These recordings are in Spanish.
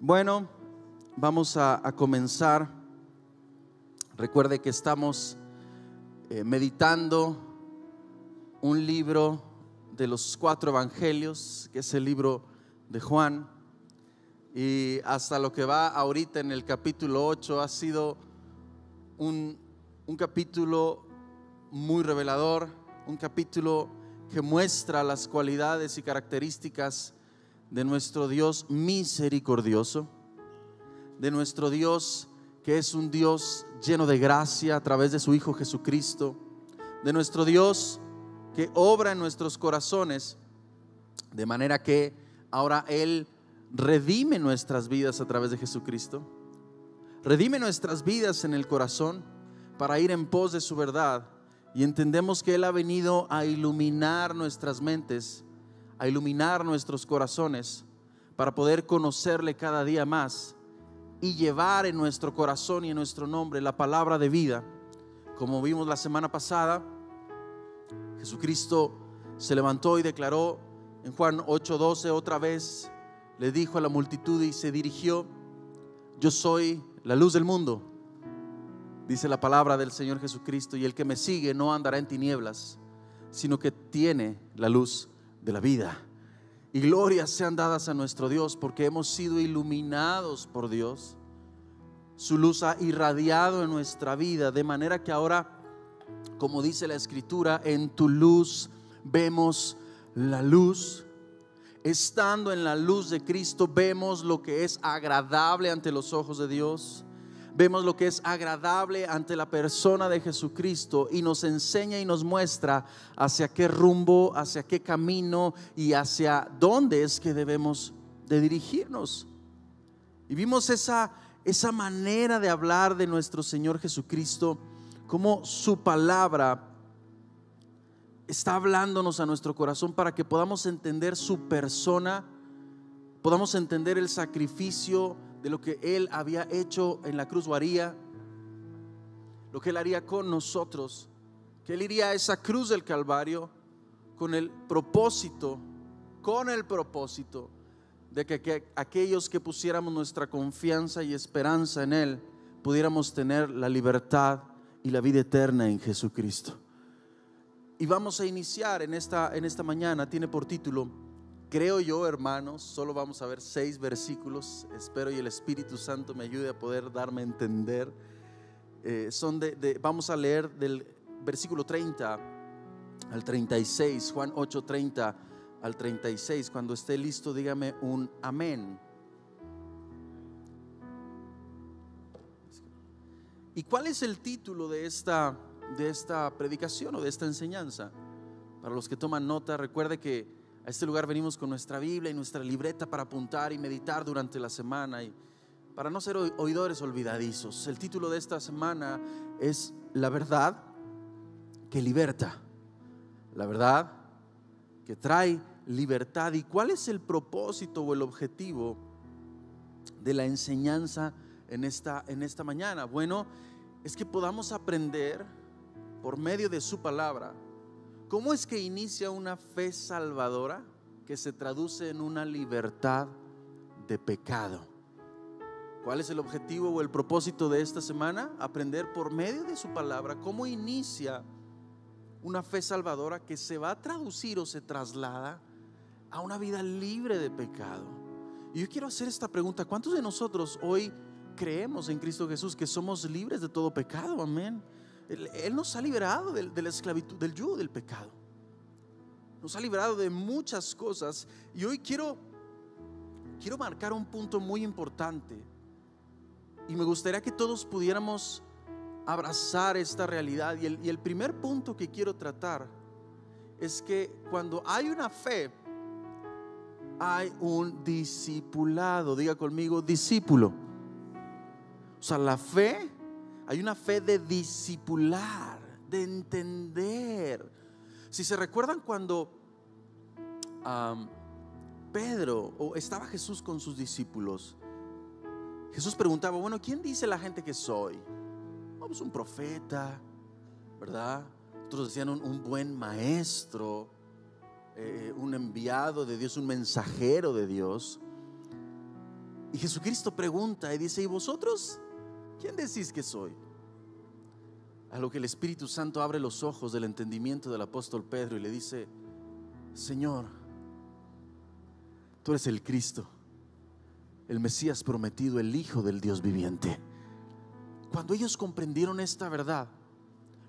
Bueno, vamos a comenzar. Recuerde que estamos meditando un libro de los 4 evangelios, que es el libro de Juan. Y hasta lo que va ahorita en el capítulo 8 ha sido un capítulo muy revelador, un capítulo que muestra las cualidades y características de nuestro Dios misericordioso, de nuestro Dios que es un Dios lleno de gracia a través de su Hijo Jesucristo, de nuestro Dios que obra en nuestros corazones, de manera que ahora Él redime nuestras vidas a través de Jesucristo, redime nuestras vidas en el corazón para ir en pos de su verdad. Y entendemos que Él ha venido a iluminar nuestras mentes, a iluminar nuestros corazones para poder conocerle cada día más y llevar en nuestro corazón y en nuestro nombre la palabra de vida. Como vimos la semana pasada, Jesucristo se levantó y declaró en Juan 8:12 otra vez, le dijo a la multitud y se dirigió: yo soy la luz del mundo, dice la palabra del Señor Jesucristo, y el que me sigue no andará en tinieblas, sino que tiene la luz de la vida. Y glorias sean dadas a nuestro Dios, porque hemos sido iluminados por Dios. Su luz ha irradiado en nuestra vida, de manera que ahora, como dice la Escritura, en tu luz vemos la luz. Estando en la luz de Cristo, vemos lo que es agradable ante los ojos de Dios. Vemos lo que es agradable ante la persona de Jesucristo, y nos enseña y nos muestra hacia qué rumbo, hacia qué camino y hacia dónde es que debemos de dirigirnos. Y vimos esa manera de hablar de nuestro Señor Jesucristo, como su palabra está hablándonos a nuestro corazón para que podamos entender su persona, podamos entender el sacrificio de lo que Él había hecho en la cruz, o haría, lo que Él haría con nosotros, que Él iría a esa cruz del Calvario con el propósito de que aquellos que pusiéramos nuestra confianza y esperanza en Él pudiéramos tener la libertad y la vida eterna en Jesucristo. Y vamos a iniciar en esta mañana. Tiene por título, creo yo, hermanos, solo vamos a ver 6 versículos. Espero y el Espíritu Santo me ayude a poder darme a entender. Vamos a leer del versículo 30 al 36, Juan 8, 30 al 36. Cuando esté listo, dígame un amén. ¿Y cuál es el título de esta predicación o de esta enseñanza? Para los que toman nota, recuerde que a este lugar venimos con nuestra Biblia y nuestra libreta para apuntar y meditar durante la semana, y para no ser oidores olvidadizos. El título de esta semana es La verdad que liberta, la verdad que trae libertad. ¿Y cuál es el propósito o el objetivo de la enseñanza en esta mañana? Bueno, es que podamos aprender por medio de su palabra cómo es que inicia una fe salvadora que se traduce en una libertad de pecado. ¿Cuál es el objetivo o el propósito de esta semana? Aprender por medio de su palabra cómo inicia una fe salvadora que se va a traducir o se traslada a una vida libre de pecado. Y yo quiero hacer esta pregunta: ¿cuántos de nosotros hoy creemos en Cristo Jesús que somos libres de todo pecado? Amén. Él nos ha liberado de la esclavitud, del yugo del pecado. Nos ha liberado de muchas cosas. Y hoy quiero marcar un punto muy importante, y me gustaría que todos pudiéramos abrazar esta realidad. Y el primer punto que quiero tratar es que cuando hay una fe, hay un discipulado. Diga conmigo, discípulo. O sea, la fe, hay una fe de discipular, de entender. Si se recuerdan cuando Pedro, o estaba Jesús con sus discípulos, Jesús preguntaba: bueno, ¿quién dice la gente que soy? Pues un profeta, ¿verdad? Otros decían un buen maestro, un enviado de Dios, un mensajero de Dios. Y Jesucristo pregunta y dice: ¿y vosotros quién decís que soy? A lo que el Espíritu Santo abre los ojos del entendimiento del apóstol Pedro y le dice: Señor, tú eres el Cristo, el Mesías prometido, el Hijo del Dios viviente. Cuando ellos comprendieron esta verdad,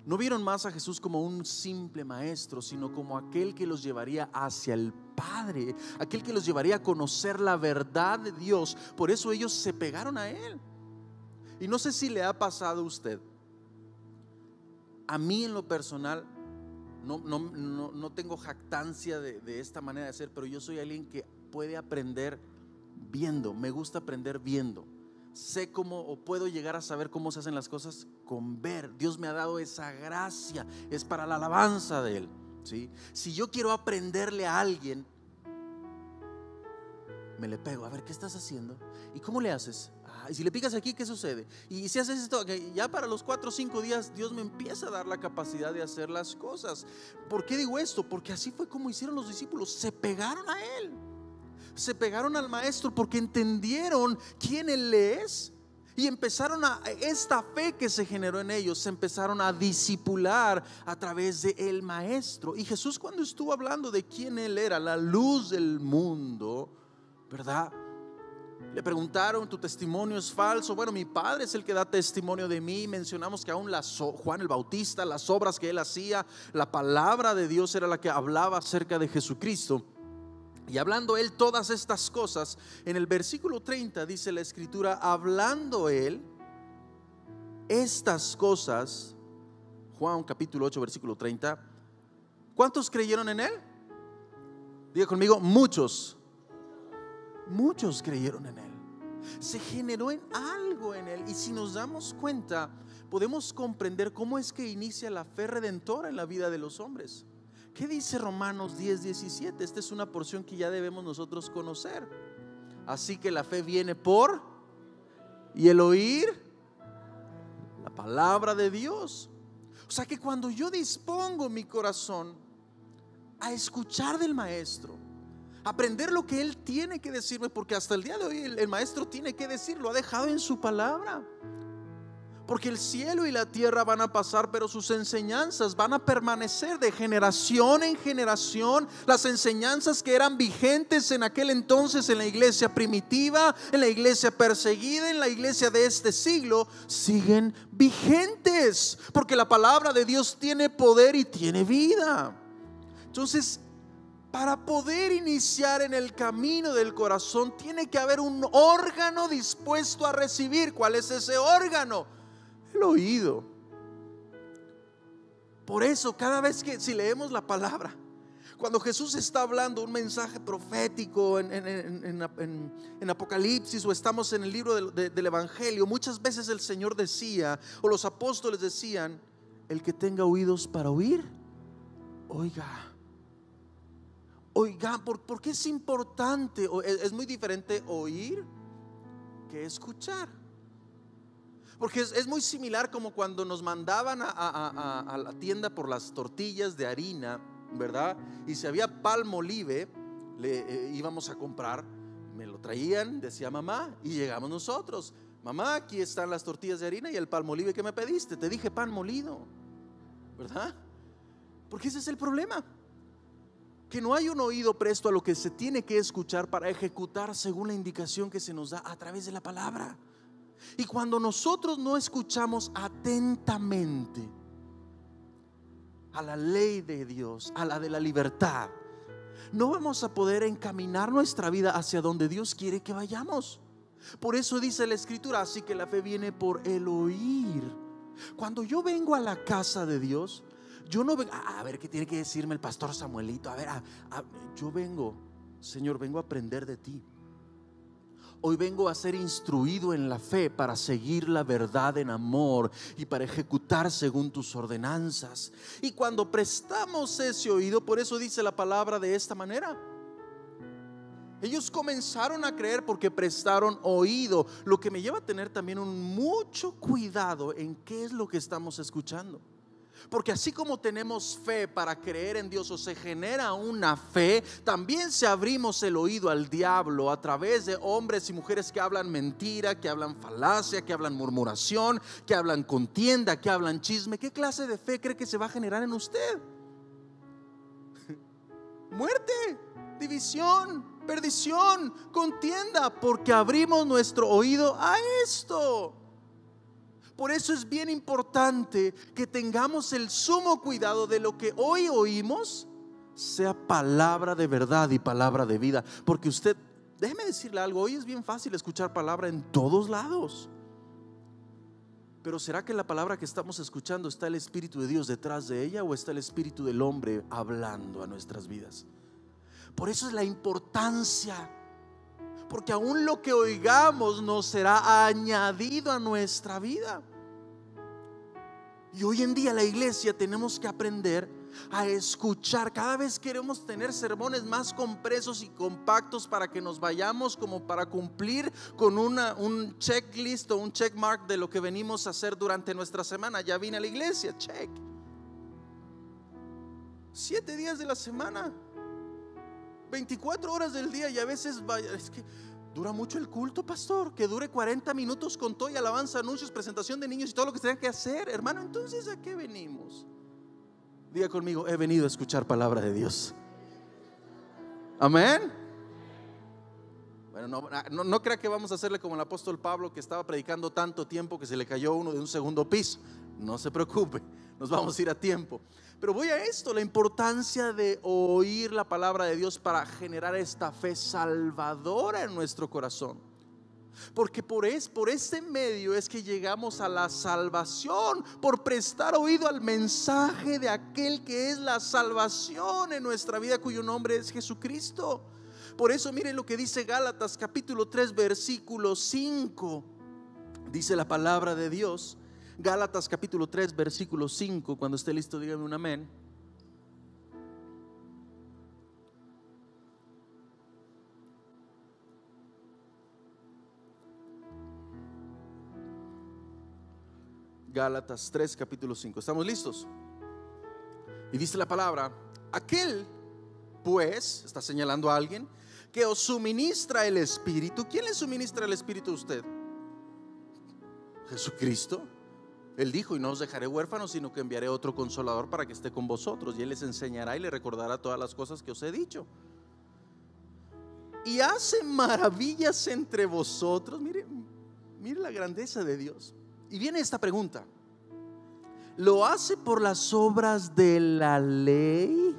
no vieron más a Jesús como un simple maestro, sino como aquel que los llevaría hacia el Padre, aquel que los llevaría a conocer la verdad de Dios. Por eso ellos se pegaron a Él. Y no sé si le ha pasado a usted. A mí en lo personal, no tengo jactancia de esta manera de ser, pero yo soy alguien que puede aprender viendo. Me gusta aprender viendo. Sé cómo, o puedo llegar a saber cómo se hacen las cosas con ver. Dios me ha dado esa gracia, es para la alabanza de Él, ¿sí? Si yo quiero aprenderle a alguien, me le pego, a ver, ¿qué estás haciendo? ¿Y cómo le haces? Y si le picas aquí, ¿qué sucede? Y si haces esto, ya para los 4 o 5 días Dios me empieza a dar la capacidad de hacer las cosas. ¿Por qué digo esto? Porque así fue como hicieron los discípulos. Se pegaron a Él, se pegaron al Maestro, porque entendieron quién Él es. Y empezaron esta fe que se generó en ellos, se empezaron a discipular a través de el Maestro. Y Jesús, cuando estuvo hablando de quién Él era, la luz del mundo, ¿verdad? Le preguntaron: ¿tu testimonio es falso? Bueno, mi Padre es el que da testimonio de mí. Mencionamos que aún Juan el Bautista, las obras que él hacía, la palabra de Dios era la que hablaba acerca de Jesucristo. Y hablando él todas estas cosas, en el versículo 30 dice la Escritura: hablando él estas cosas, Juan capítulo 8 versículo 30, ¿cuántos creyeron en él? Diga conmigo: muchos. Muchos creyeron en Él. Se generó algo en Él. Y si nos damos cuenta, podemos comprender cómo es que inicia la fe redentora en la vida de los hombres. ¿Qué dice Romanos 10:17? Esta es una porción que ya debemos nosotros conocer. Así que la fe viene por, y el oír la palabra de Dios. O sea que cuando yo dispongo mi corazón a escuchar del Maestro, aprender lo que Él tiene que decirme, porque hasta el día de hoy el Maestro tiene que decirlo, ha dejado en su palabra. Porque el cielo y la tierra van a pasar, pero sus enseñanzas van a permanecer de generación en generación. Las enseñanzas que eran vigentes en aquel entonces en la iglesia primitiva, en la iglesia perseguida, en la iglesia de este siglo, siguen vigentes, porque la palabra de Dios tiene poder y tiene vida. Entonces, para poder iniciar en el camino del corazón, tiene que haber un órgano dispuesto a recibir. ¿Cuál es ese órgano? El oído. Por eso, cada vez que si leemos la palabra, cuando Jesús está hablando un mensaje profético en Apocalipsis, o estamos en el libro del Evangelio, muchas veces el Señor decía, o los apóstoles decían: el que tenga oídos para oír, oiga. Oigan, ¿por qué es importante? Es muy diferente oír que escuchar. Porque es muy similar como cuando nos mandaban a la tienda por las tortillas de harina, ¿verdad? Y si había Palmolive, íbamos a comprar, me lo traían, decía mamá, y llegamos nosotros: mamá, aquí están las tortillas de harina y el Palmolive que me pediste. Te dije pan molido, ¿verdad? Porque ese es el problema, que no hay un oído presto a lo que se tiene que escuchar para ejecutar según la indicación que se nos da a través de la palabra. Y cuando nosotros no escuchamos atentamente a la ley de Dios, a la de la libertad, no vamos a poder encaminar nuestra vida hacia donde Dios quiere que vayamos. Por eso dice la Escritura: así que la fe viene por el oír. Cuando yo vengo a la casa de Dios, yo no vengo a ver qué tiene que decirme el pastor Samuelito. A ver, yo vengo, Señor, vengo a aprender de ti. Hoy vengo a ser instruido en la fe para seguir la verdad en amor y para ejecutar según tus ordenanzas. Y cuando prestamos ese oído, por eso dice la palabra de esta manera: ellos comenzaron a creer porque prestaron oído. Lo que me lleva a tener también mucho cuidado en qué es lo que estamos escuchando. Porque así como tenemos fe para creer en Dios, o se genera una fe, también si abrimos el oído al diablo a través de hombres y mujeres que hablan mentira, que hablan falacia, que hablan murmuración, que hablan contienda, que hablan chisme, ¿qué clase de fe cree que se va a generar en usted? Muerte, división, perdición, contienda, porque abrimos nuestro oído a esto. Por eso es bien importante que tengamos el sumo cuidado de lo que hoy oímos sea palabra de verdad y palabra de vida. Porque usted, déjeme decirle algo, hoy es bien fácil escuchar palabra en todos lados. Pero ¿será que la palabra que estamos escuchando está el Espíritu de Dios detrás de ella, o está el Espíritu del hombre hablando a nuestras vidas? Por eso es la importancia, porque aún lo que oigamos nos será añadido a nuestra vida. Y hoy en día la iglesia tenemos que aprender a escuchar. Cada vez queremos tener sermones más compresos y compactos para que nos vayamos como para cumplir con un checklist o un checkmark de lo que venimos a hacer durante nuestra semana. Ya vine a la iglesia, check. 7 días de la semana, 24 horas del día, y a veces es que dura mucho el culto, pastor, que dure 40 minutos con todo y alabanza, anuncios, presentación de niños y todo lo que se tenga que hacer. Hermano, entonces ¿a qué venimos? Diga conmigo, he venido a escuchar palabra de Dios. Amén. Bueno, no crea que vamos a hacerle como el apóstol Pablo, que estaba predicando tanto tiempo que se le cayó uno de un segundo piso. No se preocupe, nos vamos a ir a tiempo. Pero voy a esto, la importancia de oír la palabra de Dios para generar esta fe salvadora en nuestro corazón. Porque por este medio es que llegamos a la salvación, por prestar oído al mensaje de aquel que es la salvación en nuestra vida, cuyo nombre es Jesucristo. Por eso miren lo que dice Gálatas capítulo 3 versículo 5. Dice la palabra de Dios, Gálatas capítulo 3 versículo 5. Cuando esté listo dígame un amén. Gálatas 3 capítulo 5. ¿Estamos listos? Y dice la palabra: aquel pues, está señalando a alguien, que os suministra el Espíritu. ¿Quién le suministra el Espíritu a usted? Jesucristo. Él dijo: y no os dejaré huérfanos, sino que enviaré otro consolador para que esté con vosotros, y Él les enseñará y les recordará todas las cosas que os he dicho. Y hace maravillas entre vosotros. Mire la grandeza de Dios. Y viene esta pregunta: ¿lo hace por las obras de la ley?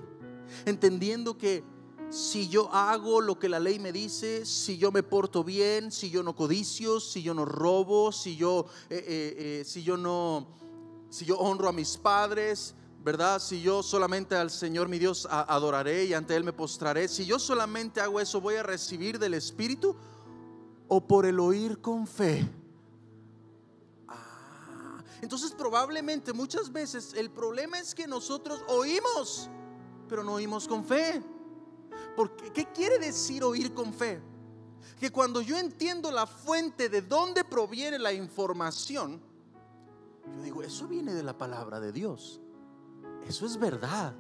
Entendiendo que si yo hago lo que la ley me dice, si yo me porto bien, si yo no codicio, si yo no robo, si yo honro a mis padres, ¿verdad? Si yo solamente al Señor mi Dios adoraré y ante Él me postraré, si yo solamente hago eso, ¿voy a recibir del Espíritu? ¿O por el oír con fe? Entonces probablemente muchas veces el problema es que nosotros oímos, pero no oímos con fe. Porque, ¿qué quiere decir oír con fe? Que cuando yo entiendo la fuente de dónde proviene la información, yo digo: eso viene de la palabra de Dios. Eso es verdad.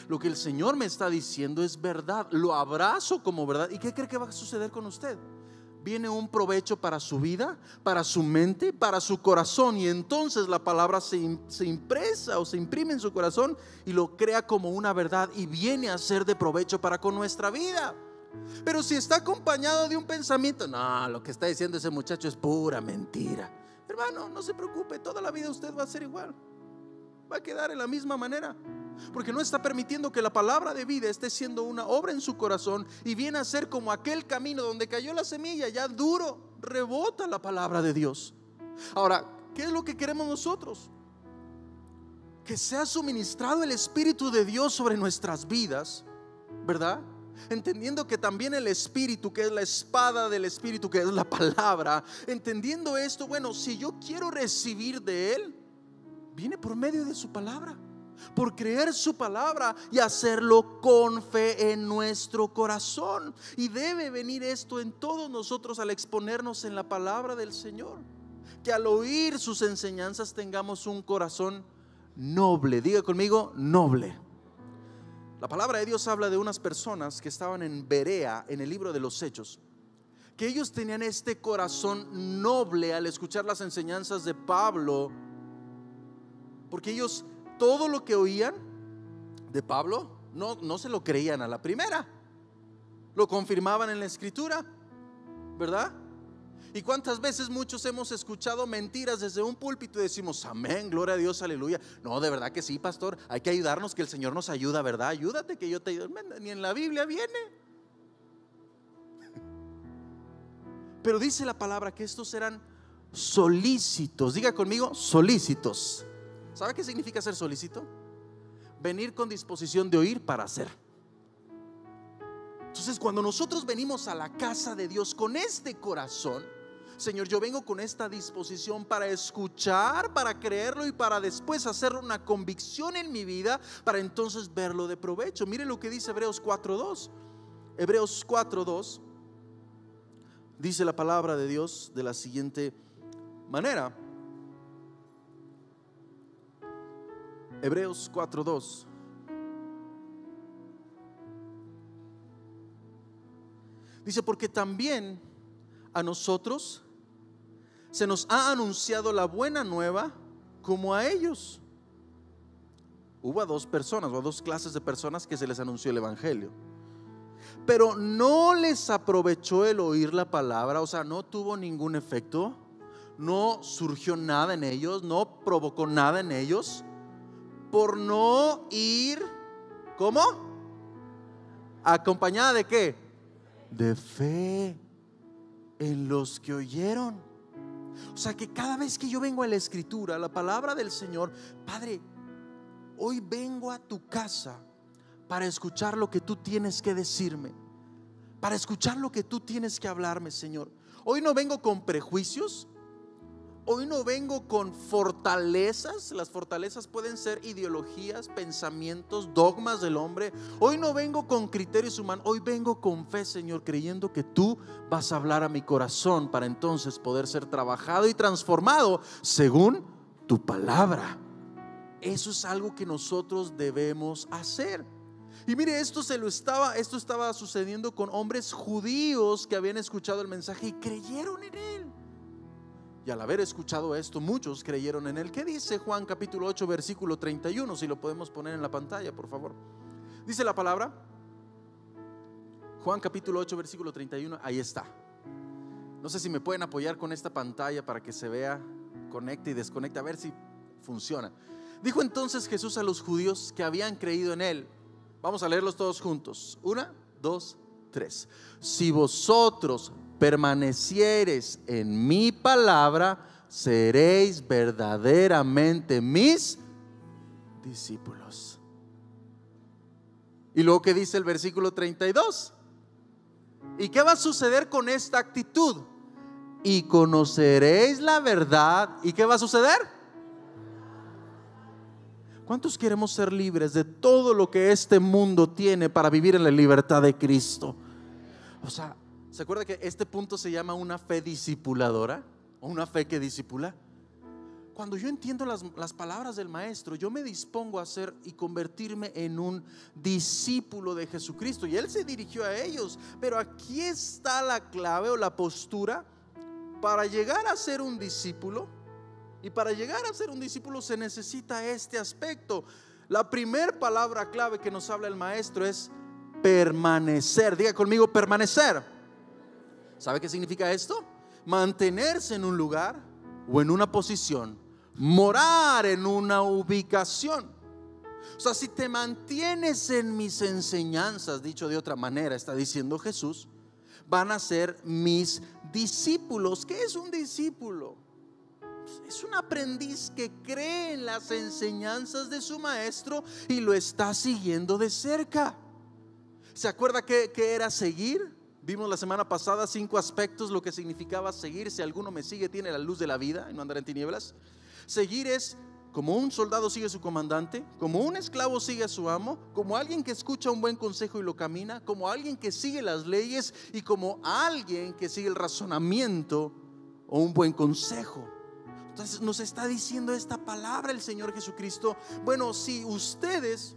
Lo que el Señor me está diciendo es verdad. Lo abrazo como verdad. ¿Y qué cree que va a suceder con usted? Viene un provecho para su vida, para su mente, para su corazón. Y entonces la palabra se impresa o se imprime en su corazón y lo crea como una verdad, y viene a ser de provecho para con nuestra vida. Pero si está acompañado de un pensamiento: no, lo que está diciendo ese muchacho es pura mentira, hermano, no se preocupe, toda la vida usted va a ser igual. Va a quedar en la misma manera, porque no está permitiendo que la palabra de vida esté siendo una obra en su corazón, y viene a ser como aquel camino donde cayó la semilla, ya duro, rebota la palabra de Dios. Ahora, ¿qué es lo que queremos nosotros? Que sea suministrado el Espíritu de Dios sobre nuestras vidas, ¿verdad? Entendiendo que también el Espíritu, que es la espada del Espíritu, que es la palabra, entendiendo esto, bueno, si yo quiero recibir de Él, viene por medio de su palabra, por creer su palabra y hacerlo con fe en nuestro corazón. Y debe venir esto en todos nosotros al exponernos en la palabra del Señor, que al oír sus enseñanzas tengamos un corazón noble. Diga conmigo, noble. La palabra de Dios habla de unas personas que estaban en Berea, en el libro de los Hechos, que ellos tenían este corazón noble al escuchar las enseñanzas de Pablo, porque ellos todo lo que oían de Pablo no se lo creían a la primera, lo confirmaban en la escritura, ¿verdad? ¿Y cuántas veces muchos hemos escuchado mentiras desde un púlpito y decimos amén, gloria a Dios, aleluya? No, de verdad que sí, pastor, hay que ayudarnos, que el Señor nos ayuda, ¿verdad? Ayúdate que yo te ayudo. Ni en la Biblia viene. Pero dice la palabra que estos eran solícitos. Diga conmigo, solícitos. ¿Sabe qué significa ser solícito? Venir con disposición de oír para hacer. Entonces, cuando nosotros venimos a la casa de Dios con este corazón, Señor, yo vengo con esta disposición para escuchar, para creerlo y para después hacer una convicción en mi vida, para entonces verlo de provecho. Mire lo que dice Hebreos 4:2. Hebreos 4:2 dice la palabra de Dios de la siguiente manera. Hebreos 4:2. Dice, porque también a nosotros se nos ha anunciado la buena nueva como a ellos. Hubo a dos personas o a dos clases de personas que se les anunció el evangelio, pero no les aprovechó el oír la palabra, o sea, no tuvo ningún efecto, no surgió nada en ellos, no provocó nada en ellos, por no ir, ¿cómo? ¿Acompañada de qué? De fe en los que oyeron. O sea que cada vez que yo vengo a la escritura, a la palabra del Señor, Padre, hoy vengo a tu casa para escuchar lo que tú tienes que decirme, para escuchar lo que tú tienes que hablarme, Señor. Hoy no vengo con prejuicios, hoy no vengo con fortalezas. Las fortalezas pueden ser ideologías, pensamientos, dogmas del hombre. Hoy no vengo con criterios humanos, hoy vengo con fe, Señor, creyendo que tú vas a hablar a mi corazón para entonces poder ser trabajado y transformado según tu palabra. Eso es algo que nosotros debemos hacer. Y mire, esto estaba sucediendo con hombres judíos que habían escuchado el mensaje y creyeron en él. Y al haber escuchado esto, muchos creyeron en él. ¿Qué dice Juan capítulo 8 versículo 31? Si lo podemos poner en la pantalla, por favor. Dice la palabra, Juan capítulo 8 versículo 31. Ahí está. No sé si me pueden apoyar con esta pantalla para que se vea, conecte y desconecte, a ver si funciona. Dijo entonces Jesús a los judíos que habían creído en él. Vamos a leerlos todos juntos. 1, 2, 3. Si vosotros permaneciereis en mi palabra, seréis verdaderamente mis discípulos. Y luego que dice el versículo 32. ¿Y qué va a suceder con esta actitud? Y conoceréis la verdad. ¿Y qué va a suceder? ¿Cuántos queremos ser libres de todo lo que este mundo tiene para vivir en la libertad de Cristo? O sea, ¿se acuerda que este punto se llama una fe discipuladora? ¿O una fe que discipula? Cuando yo entiendo las palabras del maestro, yo me dispongo a ser y convertirme en un discípulo de Jesucristo. Y él se dirigió a ellos. Pero aquí está la clave o la postura para llegar a ser un discípulo. Y para llegar a ser un discípulo se necesita este aspecto. La primera palabra clave que nos habla el maestro es permanecer. Diga conmigo, permanecer. ¿Sabe qué significa esto? Mantenerse en un lugar o en una posición, morar en una ubicación. O sea, si te mantienes en mis enseñanzas, dicho de otra manera, está diciendo Jesús, van a ser mis discípulos. ¿Qué es un discípulo? Es un aprendiz que cree en las enseñanzas de su maestro y lo está siguiendo de cerca. ¿Se acuerda qué era seguir? Vimos la semana pasada 5 aspectos, lo que significaba seguir. Si alguno me sigue, tiene la luz de la vida y no andará en tinieblas. Seguir es como un soldado sigue a su comandante, como un esclavo sigue a su amo, como alguien que escucha un buen consejo y lo camina, como alguien que sigue las leyes y como alguien que sigue el razonamiento o un buen consejo. Entonces nos está diciendo esta palabra el Señor Jesucristo. Bueno, si ustedes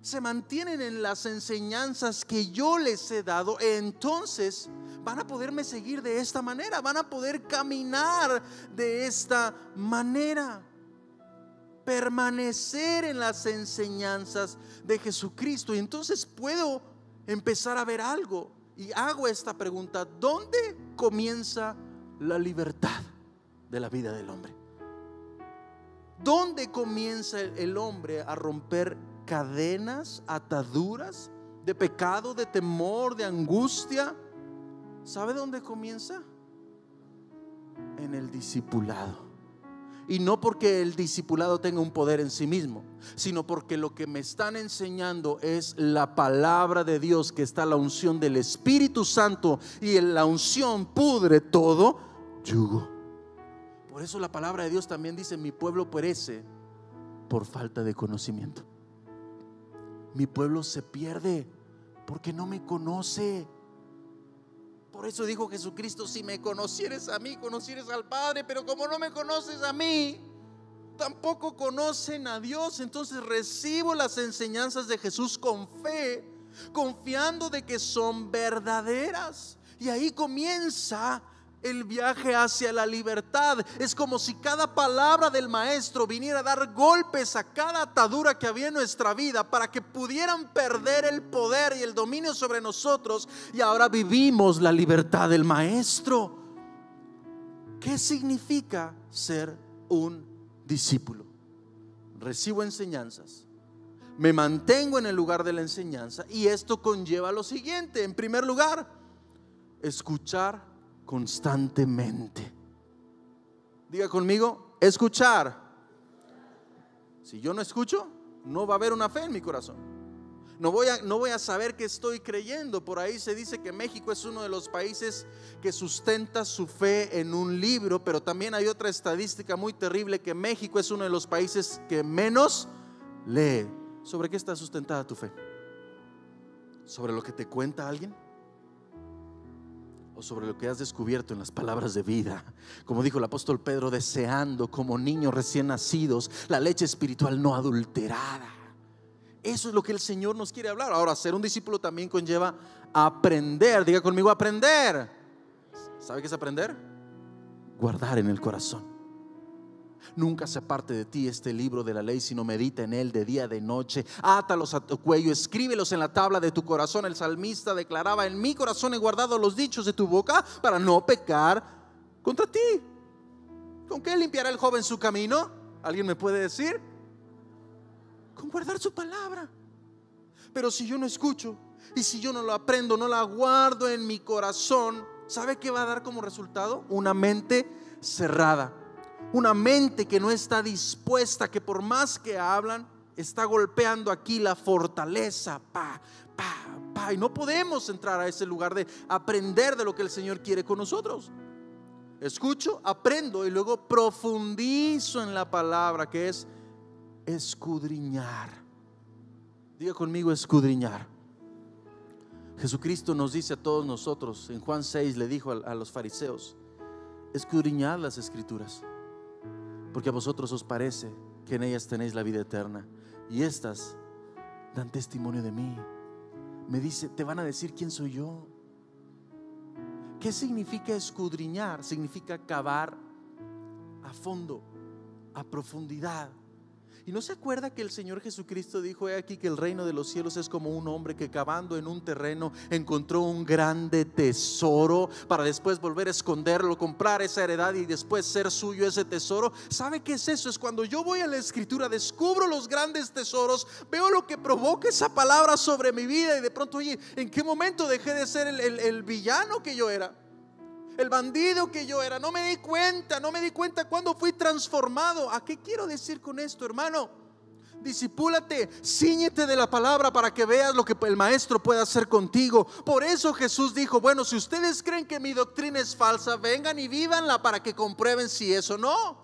se mantienen en las enseñanzas que yo les he dado, entonces van a poderme seguir de esta manera, van a poder caminar de esta manera, permanecer en las enseñanzas de Jesucristo. Y entonces puedo empezar a ver algo, y hago esta pregunta: ¿dónde comienza la libertad de la vida del hombre? ¿Dónde comienza el hombre a romper cadenas, ataduras de pecado, de temor, de angustia? ¿Sabe dónde comienza? En el discipulado. Y no porque el discipulado tenga un poder en sí mismo, sino porque lo que me están enseñando es la palabra de Dios, que está la unción del Espíritu Santo, y en la unción pudre todo yugo. Por eso la palabra de Dios también dice: mi pueblo perece por falta de conocimiento. Mi pueblo se pierde porque no me conoce. Por eso dijo Jesucristo: si me conocieres a mí, conocieres al Padre. Pero como no me conoces a mí, tampoco conocen a Dios. Entonces recibo las enseñanzas de Jesús con fe, confiando de que son verdaderas. Y ahí comienza el viaje hacia la libertad. Es como si cada palabra del maestro viniera a dar golpes a cada atadura que había en nuestra vida, para que pudieran perder el poder y el dominio sobre nosotros, y ahora vivimos la libertad del maestro. ¿Qué significa ser un discípulo? Recibo enseñanzas, me mantengo en el lugar de la enseñanza, y esto conlleva lo siguiente: en primer lugar, escuchar constantemente. Diga conmigo: escuchar. Si yo no escucho, no va a haber una fe en mi corazón. No voy a saber que estoy creyendo. Por ahí se dice que México es uno de los países que sustenta su fe en un libro, pero también hay otra estadística muy terrible: que México es uno de los países que menos lee. ¿Sobre qué está sustentada tu fe? ¿Sobre lo que te cuenta alguien? ¿O sobre lo que has descubierto en las palabras de vida? Como dijo el apóstol Pedro: deseando como niños recién nacidos la leche espiritual no adulterada. Eso es lo que el Señor nos quiere hablar. Ahora, ser un discípulo también conlleva aprender. Diga conmigo: aprender. ¿Sabe qué es aprender? Guardar en el corazón. Nunca se aparte de ti este libro de la ley, sino medita en él de día, de noche. Átalos a tu cuello, escríbelos en la tabla de tu corazón. El salmista declaraba: en mi corazón he guardado los dichos de tu boca, para no pecar contra ti. ¿Con qué limpiará el joven su camino? ¿Alguien me puede decir? Con guardar su palabra. Pero si yo no escucho, y si yo no lo aprendo, no la guardo en mi corazón, ¿sabe qué va a dar como resultado? Una mente cerrada. Una mente que no está dispuesta, que por más que hablan, está golpeando aquí la fortaleza. Y no podemos entrar a ese lugar de aprender de lo que el Señor quiere con nosotros. Escucho, aprendo, y luego profundizo en la palabra, que es escudriñar. Diga conmigo: escudriñar. Jesucristo nos dice a todos nosotros, en Juan 6 le dijo a los fariseos: escudriñad las escrituras, porque a vosotros os parece que en ellas tenéis la vida eterna, y estas dan testimonio de mí. Me dice: te van a decir quién soy yo. ¿Qué significa escudriñar? Significa cavar a fondo, a profundidad. ¿Y no se acuerda que el Señor Jesucristo dijo: he aquí que el reino de los cielos es como un hombre que, cavando en un terreno, encontró un grande tesoro, para después volver a esconderlo, comprar esa heredad y después ser suyo ese tesoro? ¿Sabe qué es eso? Es cuando yo voy a la Escritura, descubro los grandes tesoros, veo lo que provoca esa palabra sobre mi vida, y de pronto, oye, ¿en qué momento dejé de ser el villano que yo era? El bandido que yo era. No me di cuenta cuando fui transformado. ¿A qué quiero decir con esto, hermano? Discipúlate, cíñete de la palabra para que veas lo que el maestro puede hacer contigo. Por eso Jesús dijo: bueno, si ustedes creen que mi doctrina es falsa, vengan y vívanla para que comprueben si es o no.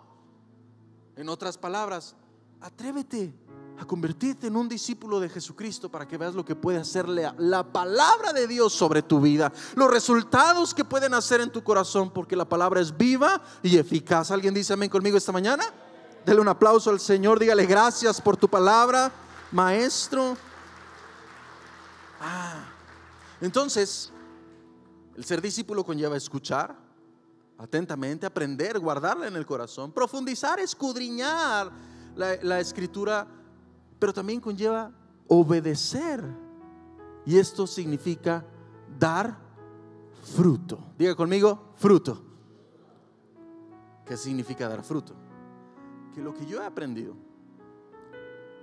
En otras palabras, atrévete a convertirte en un discípulo de Jesucristo para que veas lo que puede hacer la palabra de Dios sobre tu vida, los resultados que pueden hacer en tu corazón, porque la palabra es viva y eficaz. ¿Alguien dice amén conmigo esta mañana? Dele un aplauso al Señor, dígale gracias por tu palabra, maestro. Entonces, el ser discípulo conlleva escuchar atentamente, aprender, guardarla en el corazón, profundizar, escudriñar la escritura, pero también conlleva obedecer. Y esto significa dar fruto. Diga conmigo, fruto. ¿Qué significa dar fruto? Que lo que yo he aprendido,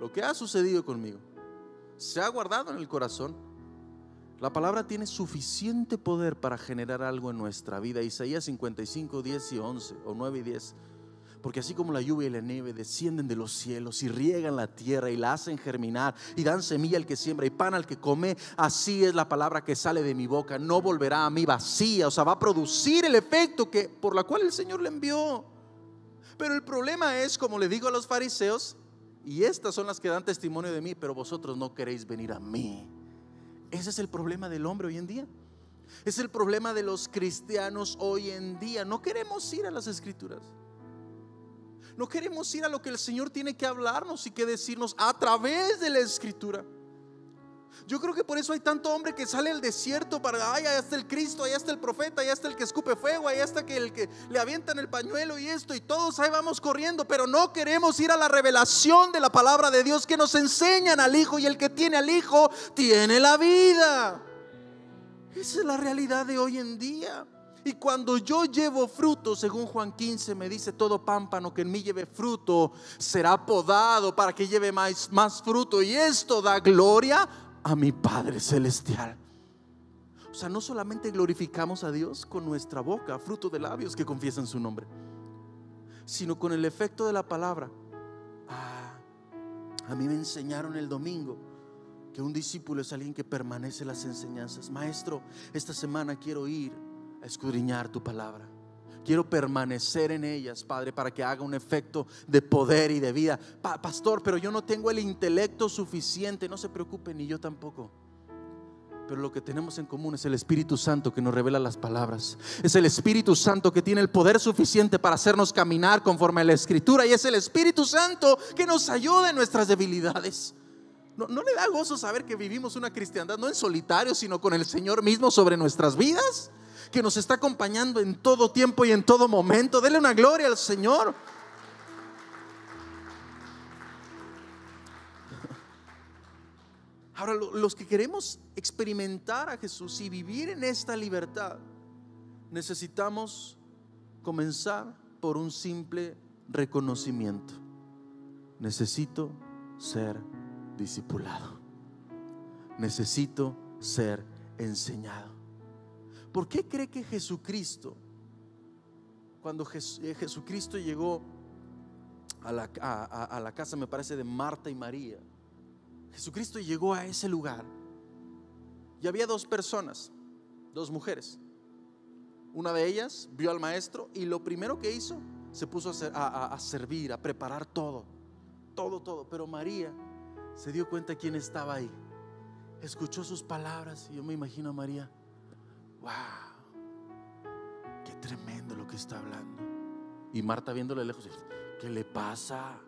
lo que ha sucedido conmigo, se ha guardado en el corazón. La palabra tiene suficiente poder para generar algo en nuestra vida. Isaías 55, 10 y 11, o 9 y 10. Porque así como la lluvia y la nieve descienden de los cielos y riegan la tierra y la hacen germinar y dan semilla al que siembra y pan al que come, así es la palabra que sale de mi boca. No volverá a mí vacía, o sea, va a producir el efecto por la cual el Señor le envió. Pero el problema es, como le digo a los fariseos, y estas son las que dan testimonio de mí, pero vosotros no queréis venir a mí. Ese es el problema del hombre hoy en día. Es el problema de los cristianos hoy en día. No queremos ir a las escrituras. No queremos ir a lo que el Señor tiene que hablarnos y que decirnos a través de la escritura. Yo creo que por eso hay tanto hombre que sale al desierto para, allá está el Cristo, allá está el profeta, allá está el que escupe fuego, allá está el que le avientan el pañuelo y esto, y todos ahí vamos corriendo, pero no queremos ir a la revelación de la palabra de Dios que nos enseñan al Hijo, y el que tiene al Hijo tiene la vida. Esa es la realidad de hoy en día. Y cuando yo llevo fruto, según Juan 15 me dice, todo pámpano que en mí lleve fruto será podado para que lleve más fruto, y esto da gloria a mi Padre Celestial. O sea, no solamente glorificamos a Dios con nuestra boca, fruto de labios que confiesan su nombre, sino con el efecto de la palabra. A mí me enseñaron el domingo que un discípulo es alguien que permanece en las enseñanzas. Maestro, esta semana quiero ir a escudriñar tu palabra. Quiero permanecer en ellas, Padre, para que haga un efecto de poder y de vida. Pastor, pero yo no tengo el intelecto suficiente. No se preocupe, ni yo tampoco. Pero lo que tenemos en común es el Espíritu Santo que nos revela las palabras. Es el Espíritu Santo que tiene el poder suficiente para hacernos caminar conforme a la Escritura. Y es el Espíritu Santo que nos ayuda en nuestras debilidades. ¿No le da gozo saber que vivimos una cristiandad no en solitario, sino con el Señor mismo sobre nuestras vidas? Que nos está acompañando en todo tiempo y en todo momento. Dele una gloria al Señor. Ahora, los que queremos experimentar a Jesús y vivir en esta libertad, necesitamos comenzar por un simple reconocimiento: necesito ser discipulado, necesito ser enseñado. ¿Por qué cree que Jesucristo, cuando Jesucristo llegó a la casa, me parece, de Marta y María, Jesucristo llegó a ese lugar y había dos personas, dos mujeres? Una de ellas vio al maestro y lo primero que hizo, se puso a servir, a preparar todo. Pero María se dio cuenta quién estaba ahí, escuchó sus palabras, y yo me imagino a María: wow, qué tremendo lo que está hablando. Y Marta viéndole lejos: ¿qué le pasa?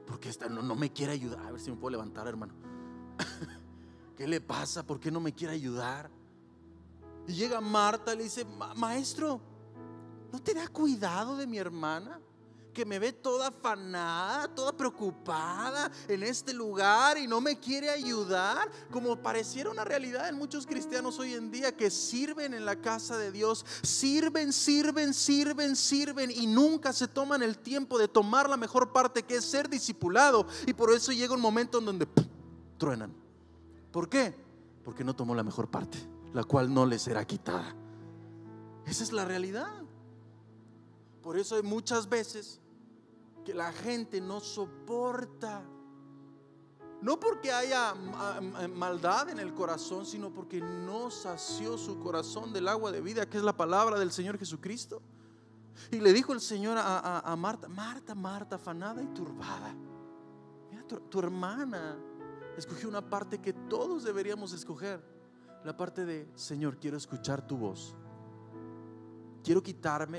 ¿Por qué no me quiere ayudar? A ver si me puedo levantar, hermano. ¿Qué le pasa? ¿Por qué no me quiere ayudar? Y llega Marta y le dice: maestro, ¿no te da cuidado de mi hermana? Que me ve toda afanada, toda preocupada en este lugar y no me quiere ayudar. Como pareciera una realidad en muchos cristianos hoy en día, que sirven en la casa de Dios, sirven y nunca se toman el tiempo de tomar la mejor parte, que es ser discipulado. Y por eso llega un momento en donde truenan. ¿Por qué? Porque no tomó la mejor parte, la cual no le será quitada. Esa es la realidad. Por eso hay muchas veces que la gente no soporta, no porque haya maldad en el corazón, sino porque no sació su corazón del agua de vida, que es la palabra del Señor Jesucristo. Y le dijo el Señor a Marta: Marta, Marta, afanada y turbada. Mira tu hermana escogió una parte que todos deberíamos escoger. La parte de: Señor, quiero escuchar tu voz. Quiero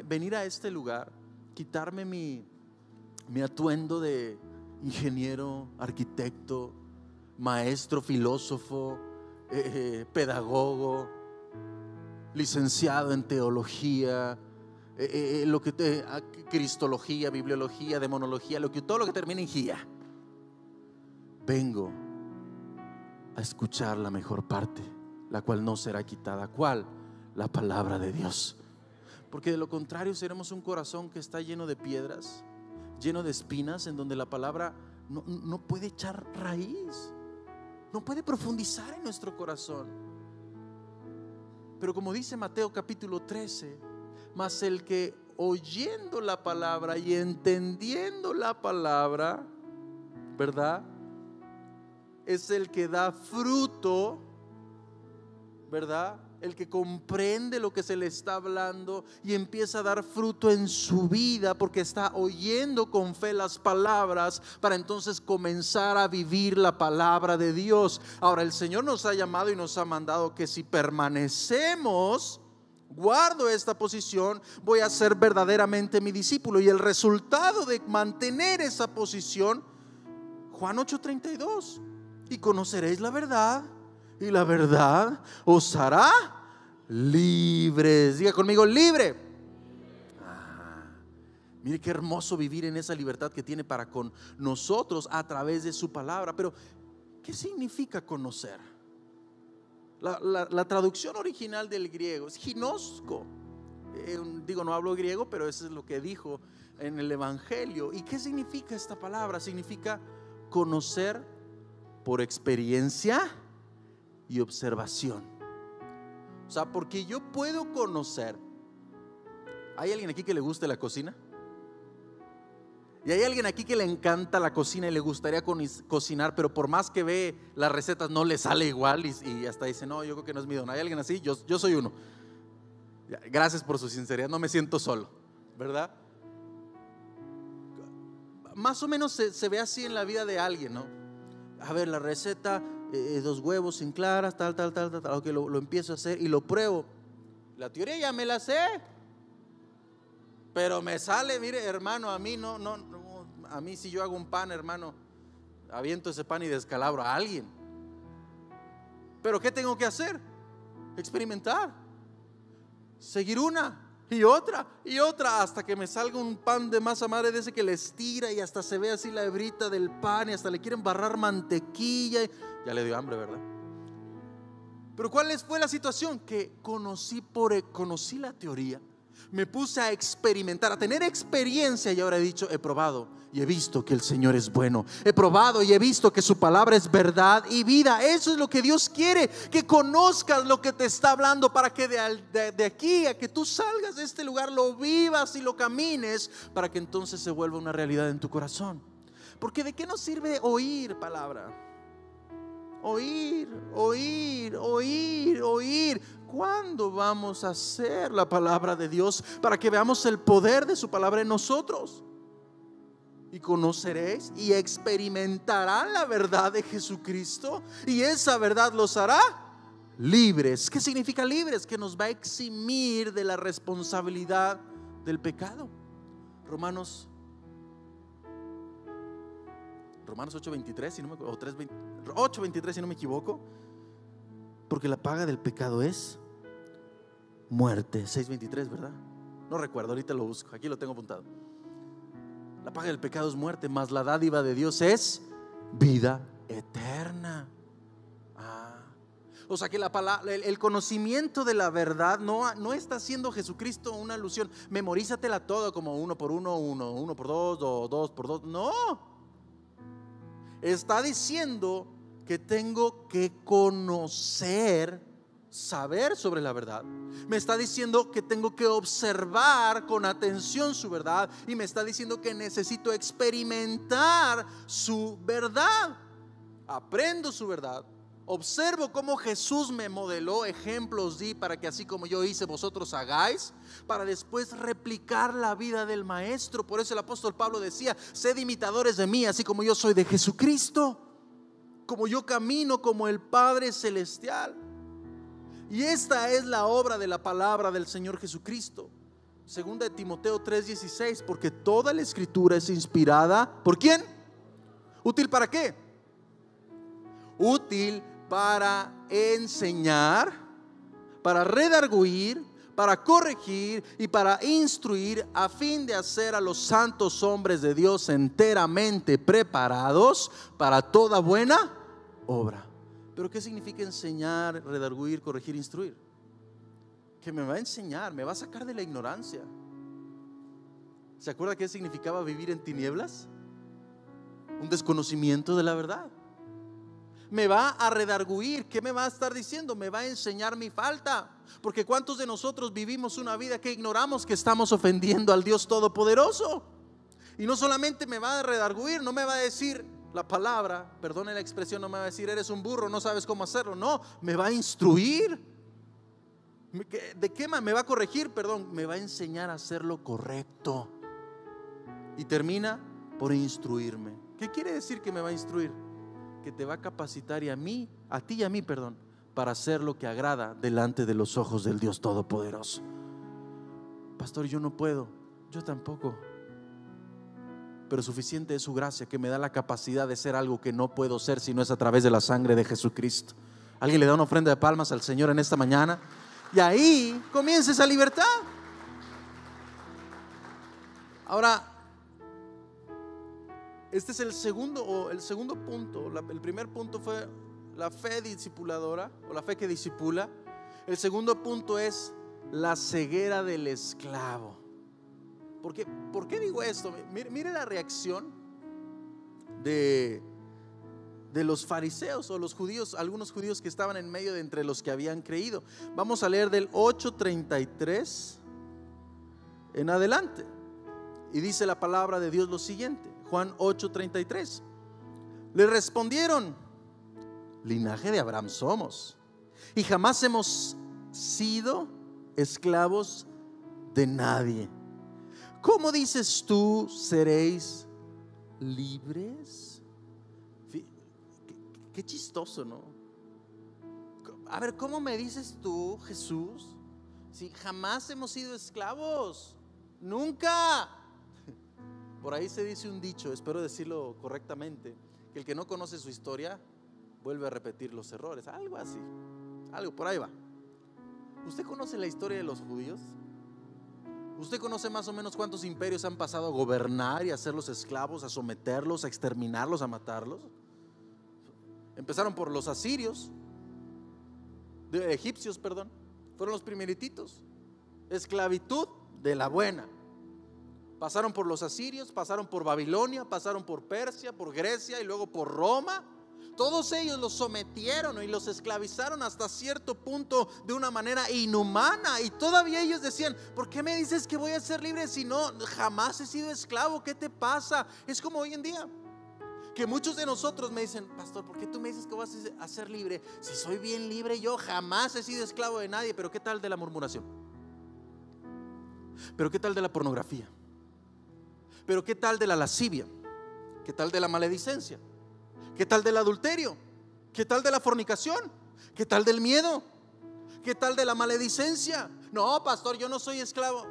venir a este lugar, quitarme mi atuendo de ingeniero, arquitecto, maestro, filósofo, pedagogo, licenciado en teología, cristología, bibliología, demonología, todo lo que termine en gía. Vengo a escuchar la mejor parte, la cual no será quitada. ¿Cuál? La palabra de Dios. Porque de lo contrario seremos un corazón que está lleno de piedras, lleno de espinas, en donde la palabra no puede echar raíz, no puede profundizar en nuestro corazón. Pero como dice Mateo capítulo 13, mas el que oyendo la palabra y entendiendo la palabra, ¿verdad?, es el que da fruto, ¿verdad? El que comprende lo que se le está hablando y empieza a dar fruto en su vida, porque está oyendo con fe las palabras para entonces comenzar a vivir la palabra de Dios. Ahora, el Señor nos ha llamado y nos ha mandado que si permanecemos, guardo esta posición, voy a ser verdaderamente mi discípulo. Y el resultado de mantener esa posición, Juan 8:32, y conoceréis la verdad, y la verdad os hará libres. Diga conmigo: libre. Mire qué hermoso vivir en esa libertad que tiene para con nosotros a través de su palabra. Pero ¿qué significa conocer? La traducción original del griego es ginosko. No hablo griego, pero eso es lo que dijo en el Evangelio. ¿Y qué significa esta palabra? Significa conocer por experiencia y observación. O sea, porque yo puedo conocer. ¿Hay alguien aquí que le guste la cocina? ¿Y hay alguien aquí que le encanta la cocina y le gustaría cocinar, pero por más que ve las recetas no le sale igual y hasta dice: no, yo creo que no es mi don? ¿Hay alguien así? Yo soy uno. Gracias por su sinceridad, no me siento solo, ¿verdad? Más o menos se ve así en la vida de alguien, ¿no? A ver, la receta, 2 huevos sin claras, tal, que lo empiezo a hacer y lo pruebo. La teoría ya me la sé, pero me sale, mire, hermano, a mí no, a mí si yo hago un pan, hermano, aviento ese pan y descalabro a alguien. Pero ¿qué tengo que hacer? Experimentar, seguir una y otra hasta que me salga un pan de masa madre, de ese que le estira y hasta se ve así la hebrita del pan y hasta le quieren barrar mantequilla. Ya le dio hambre, ¿verdad? Pero ¿cuál fue la situación? Que conocí la teoría, me puse a experimentar, a tener experiencia, y ahora he dicho: he probado y he visto que el Señor es bueno. He probado y he visto que su palabra es verdad y vida. Eso es lo que Dios quiere, que conozcas lo que te está hablando, para que de aquí a que tú salgas de este lugar lo vivas y lo camines, para que entonces se vuelva una realidad en tu corazón. Porque ¿de qué nos sirve oír palabra? Oír. ¿Cuándo vamos a hacer la palabra de Dios para que veamos el poder de su palabra en nosotros? Y conoceréis y experimentarán la verdad de Jesucristo, y esa verdad los hará libres. ¿Qué significa libres? Que nos va a eximir de la responsabilidad del pecado. Romanos 8:23, o 8:23 si no me equivoco. Porque la paga del pecado es muerte. 6:23, ¿verdad? No recuerdo, ahorita lo busco, aquí lo tengo apuntado. La paga del pecado es muerte, mas la dádiva de Dios es vida eterna. O sea que el conocimiento de la verdad no está haciendo Jesucristo una alusión. Memorízatela toda como 1 por 1, 1 por 2, o 2 por 2. No. Está diciendo que tengo que conocer, saber sobre la verdad. Me está diciendo que tengo que observar con atención su verdad, y me está diciendo que necesito experimentar su verdad. Aprendo su verdad, Observo cómo Jesús me modeló, ejemplos di para que así como yo hice, vosotros hagáis, para después replicar la vida del Maestro. Por eso el apóstol Pablo decía: sed imitadores de mí, así como yo soy de Jesucristo, como yo camino como el Padre Celestial. Y esta es la obra de la palabra del Señor Jesucristo. Segunda de Timoteo 3:16, porque toda la escritura es inspirada, ¿por quién? ¿Útil para qué? Útil para enseñar, para redarguir, para corregir y para instruir, a fin de hacer a los santos hombres de Dios enteramente preparados para toda buena obra. ¿Pero qué significa enseñar, redarguir, corregir, instruir? Que me va a enseñar, me va a sacar de la ignorancia. ¿Se acuerda qué significaba vivir en tinieblas? Un desconocimiento de la verdad. Me va a redarguir. ¿Qué me va a estar diciendo? Me va a enseñar mi falta. Porque ¿cuántos de nosotros vivimos una vida que ignoramos que estamos ofendiendo al Dios Todopoderoso? Y no solamente me va a redarguir, no me va a decir la palabra, perdone la expresión, no me va a decir eres un burro, no sabes cómo hacerlo. No, me va a instruir. ¿De qué me va a corregir? Perdón, me va a enseñar a hacer lo correcto. Y termina por instruirme. ¿Qué quiere decir que me va a instruir? Que te va a capacitar a ti y a mí, perdón, para hacer lo que agrada delante de los ojos del Dios Todopoderoso. Pastor, yo no puedo, yo tampoco, pero suficiente es su gracia que me da la capacidad de ser algo que no puedo ser si no es a través de la sangre de Jesucristo. ¿Alguien le da una ofrenda de palmas al Señor en esta mañana? Y ahí comienza esa libertad. Ahora, este es el segundo punto. El primer punto fue la fe discipuladora o la fe que discipula. El segundo punto es la ceguera del esclavo. ¿Por qué digo esto? Mire la reacción de los fariseos o los judíos, algunos judíos que estaban en medio de entre los que habían creído. Vamos a leer del 8:33 en adelante. Y dice la palabra de Dios lo siguiente. Juan 8:33. Le respondieron: linaje de Abraham somos, y jamás hemos sido esclavos de nadie. ¿Cómo dices tú seréis libres? Qué chistoso, ¿no? A ver, ¿cómo me dices tú, Jesús, si jamás hemos sido esclavos? Nunca. Por ahí se dice un dicho, espero decirlo correctamente, que el que no conoce su historia vuelve a repetir los errores. Algo así, algo por ahí va. ¿Usted conoce la historia de los judíos? ¿Usted conoce más o menos cuántos imperios han pasado a gobernar y a hacerlos esclavos, a someterlos, a exterminarlos, a matarlos? Empezaron por los asirios, egipcios, perdón. Fueron los primerititos. Esclavitud de la buena. Pasaron por los asirios, pasaron por Babilonia, pasaron por Persia, por Grecia y luego por Roma. Todos ellos los sometieron y los esclavizaron hasta cierto punto de una manera inhumana. Y todavía ellos decían: ¿por qué me dices que voy a ser libre si no, jamás he sido esclavo? ¿Qué te pasa? Es como hoy en día, que muchos de nosotros me dicen: pastor, ¿por qué tú me dices que vas a ser libre? Si soy bien libre, yo jamás he sido esclavo de nadie. Pero ¿qué tal de la murmuración? ¿Pero qué tal de la pornografía? ¿Pero qué tal de la lascivia? ¿Qué tal de la maledicencia? ¿Qué tal del adulterio? ¿Qué tal de la fornicación? ¿Qué tal del miedo? ¿Qué tal de la maledicencia? No, pastor, yo no soy esclavo.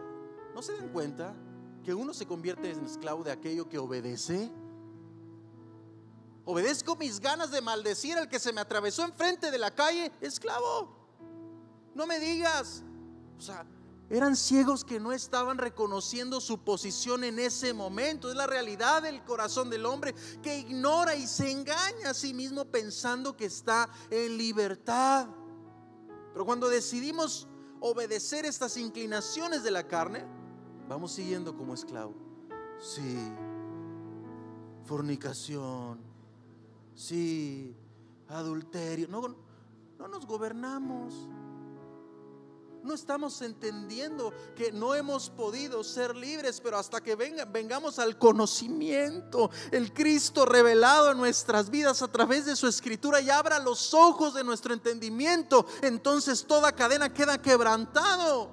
¿No se dan cuenta que uno se convierte en esclavo de aquello que obedece? Obedezco mis ganas de maldecir al que se me atravesó enfrente de la calle. Esclavo. No me digas. O sea, eran ciegos que no estaban reconociendo su posición en ese momento. Es la realidad del corazón del hombre, que ignora y se engaña a sí mismo pensando que está en libertad. Pero cuando decidimos obedecer estas inclinaciones de la carne, vamos siguiendo como esclavo. Sí, fornicación, sí, adulterio. No nos gobernamos. No estamos entendiendo que no hemos podido ser libres, pero hasta que vengamos al conocimiento, el Cristo revelado en nuestras vidas a través de su escritura, y abra los ojos de nuestro entendimiento, entonces toda cadena queda quebrantado.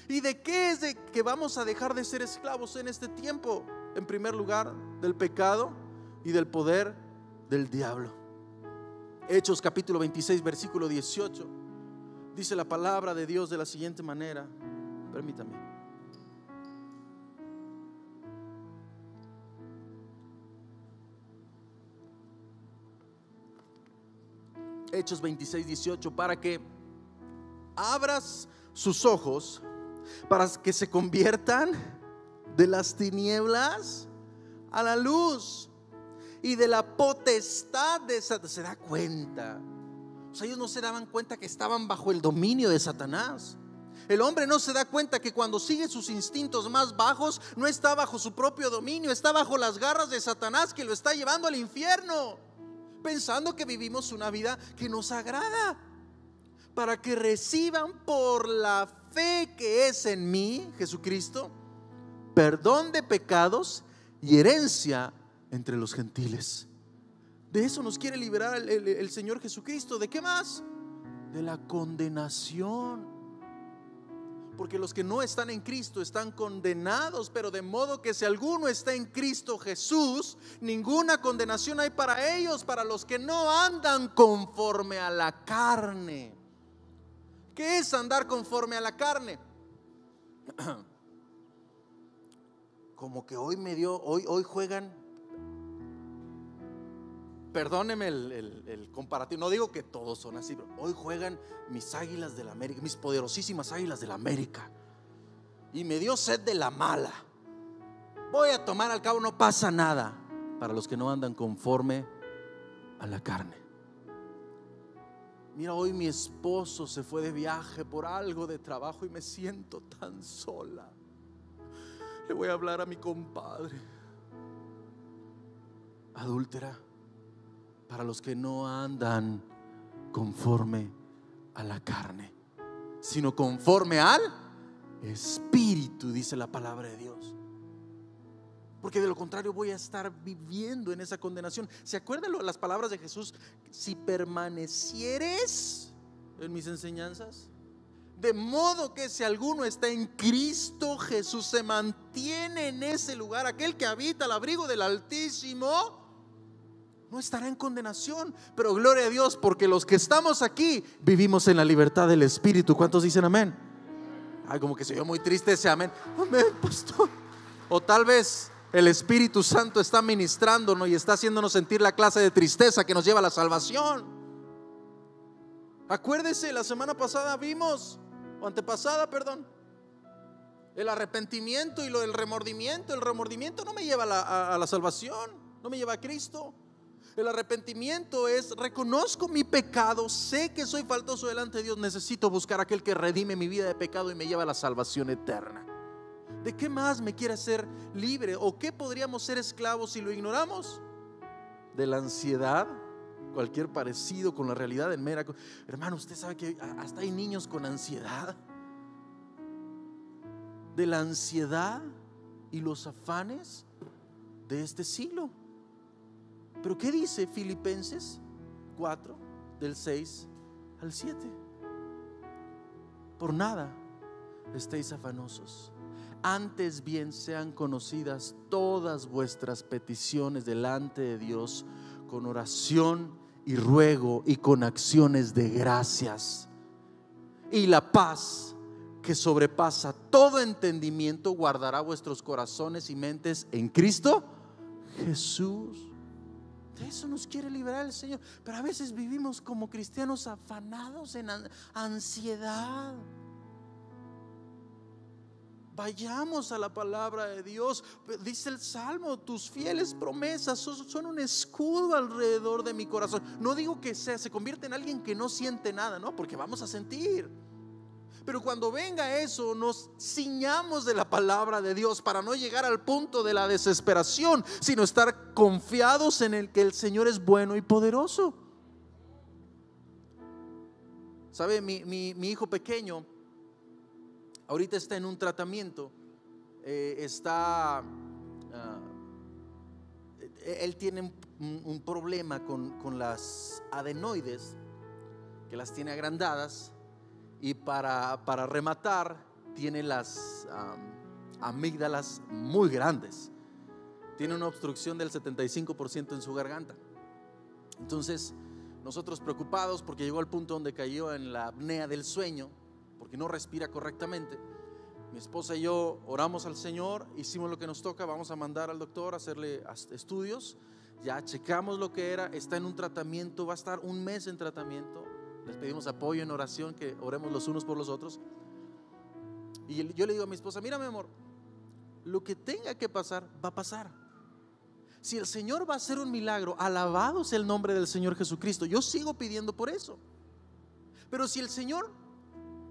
¿Y de qué es de que vamos a dejar de ser esclavos en este tiempo? En primer lugar, del pecado y del poder del diablo. Hechos capítulo 26 versículo 18. Dice la palabra de Dios de la siguiente manera. Permítame. Hechos 26, 18. Para que abras sus ojos, para que se conviertan de las tinieblas a la luz y de la potestad de Satanás. ¿Se da cuenta? O sea, ellos no se daban cuenta que estaban bajo el dominio de Satanás. El hombre no se da cuenta que cuando sigue sus instintos más bajos, no está bajo su propio dominio, está bajo las garras de Satanás, que lo está llevando al infierno, pensando que vivimos una vida que nos agrada, para que reciban por la fe que es en mí, Jesucristo, perdón de pecados y herencia entre los gentiles. De eso nos quiere liberar el Señor Jesucristo. ¿De qué más? De la condenación. Porque los que no están en Cristo están condenados. Pero de modo que si alguno está en Cristo Jesús, ninguna condenación hay para ellos, para los que no andan conforme a la carne. ¿Qué es andar conforme a la carne? Como que hoy juegan. Perdóneme el comparativo. No digo que todos son así, pero hoy juegan mis Águilas del América, mis poderosísimas Águilas del América, y me dio sed de la mala. Voy a tomar, al cabo no pasa nada. Para los que no andan conforme a la carne. Mira, hoy mi esposo se fue de viaje por algo de trabajo y me siento tan sola. Le voy a hablar a mi compadre. Adúltera. Para los que no andan conforme a la carne, sino conforme al Espíritu, dice la palabra de Dios. Porque de lo contrario voy a estar viviendo en esa condenación. ¿Se acuerdan las palabras de Jesús? Si permanecieres en mis enseñanzas, de modo que si alguno está en Cristo Jesús, se mantiene en ese lugar. Aquel que habita al abrigo del Altísimo no estará en condenación. Pero gloria a Dios, porque los que estamos aquí vivimos en la libertad del Espíritu. ¿Cuántos dicen amén? Ay, como que se oyó muy triste ese amén. Amén, pastor. O tal vez el Espíritu Santo está ministrándonos y está haciéndonos sentir la clase de tristeza que nos lleva a la salvación. Acuérdese, la semana pasada vimos, o antepasada, perdón, el arrepentimiento y el remordimiento. El remordimiento no me lleva a la salvación, no me lleva a Cristo. El arrepentimiento es: reconozco mi pecado, sé que soy faltoso delante de Dios, necesito buscar a aquel que redime mi vida de pecado y me lleva a la salvación eterna. ¿De qué más me quiere hacer libre? ¿O qué podríamos ser esclavos si lo ignoramos? De la ansiedad, cualquier parecido con la realidad en mera. Hermano, usted sabe que hasta hay niños con ansiedad. De la ansiedad y los afanes de este siglo. Pero ¿qué dice Filipenses 4, del 6 al 7? Por nada estéis afanosos, antes bien sean conocidas todas vuestras peticiones delante de Dios con oración y ruego y con acciones de gracias. Y la paz que sobrepasa todo entendimiento guardará vuestros corazones y mentes en Cristo Jesús. De eso nos quiere liberar el Señor. Pero a veces vivimos como cristianos afanados en ansiedad. Vayamos a la palabra de Dios. Dice el Salmo: tus fieles promesas son un escudo alrededor de mi corazón. No digo que se convierta en alguien que no siente nada, no, porque vamos a sentir. Pero cuando venga eso, nos ciñamos de la palabra de Dios para no llegar al punto de la desesperación, sino estar confiados en el que el Señor es bueno y poderoso. ¿Sabe? Mi hijo pequeño ahorita está en un tratamiento, él tiene un problema con las adenoides, que las tiene agrandadas, y para rematar tiene las amígdalas muy grandes. Tiene una obstrucción del 75% en su garganta. Entonces nosotros preocupados porque llegó al punto donde cayó en la apnea del sueño, porque no respira correctamente. Mi esposa y yo oramos al Señor, hicimos lo que nos toca, vamos a mandar al doctor a hacerle estudios, ya checamos lo que era, está en un tratamiento, va a estar un mes en tratamiento. Les pedimos apoyo en oración, que oremos los unos por los otros. Y yo le digo a mi esposa: mira, mi amor, lo que tenga que pasar, va a pasar. Si el Señor va a hacer un milagro, alabado sea el nombre del Señor Jesucristo, yo sigo pidiendo por eso. Pero si el Señor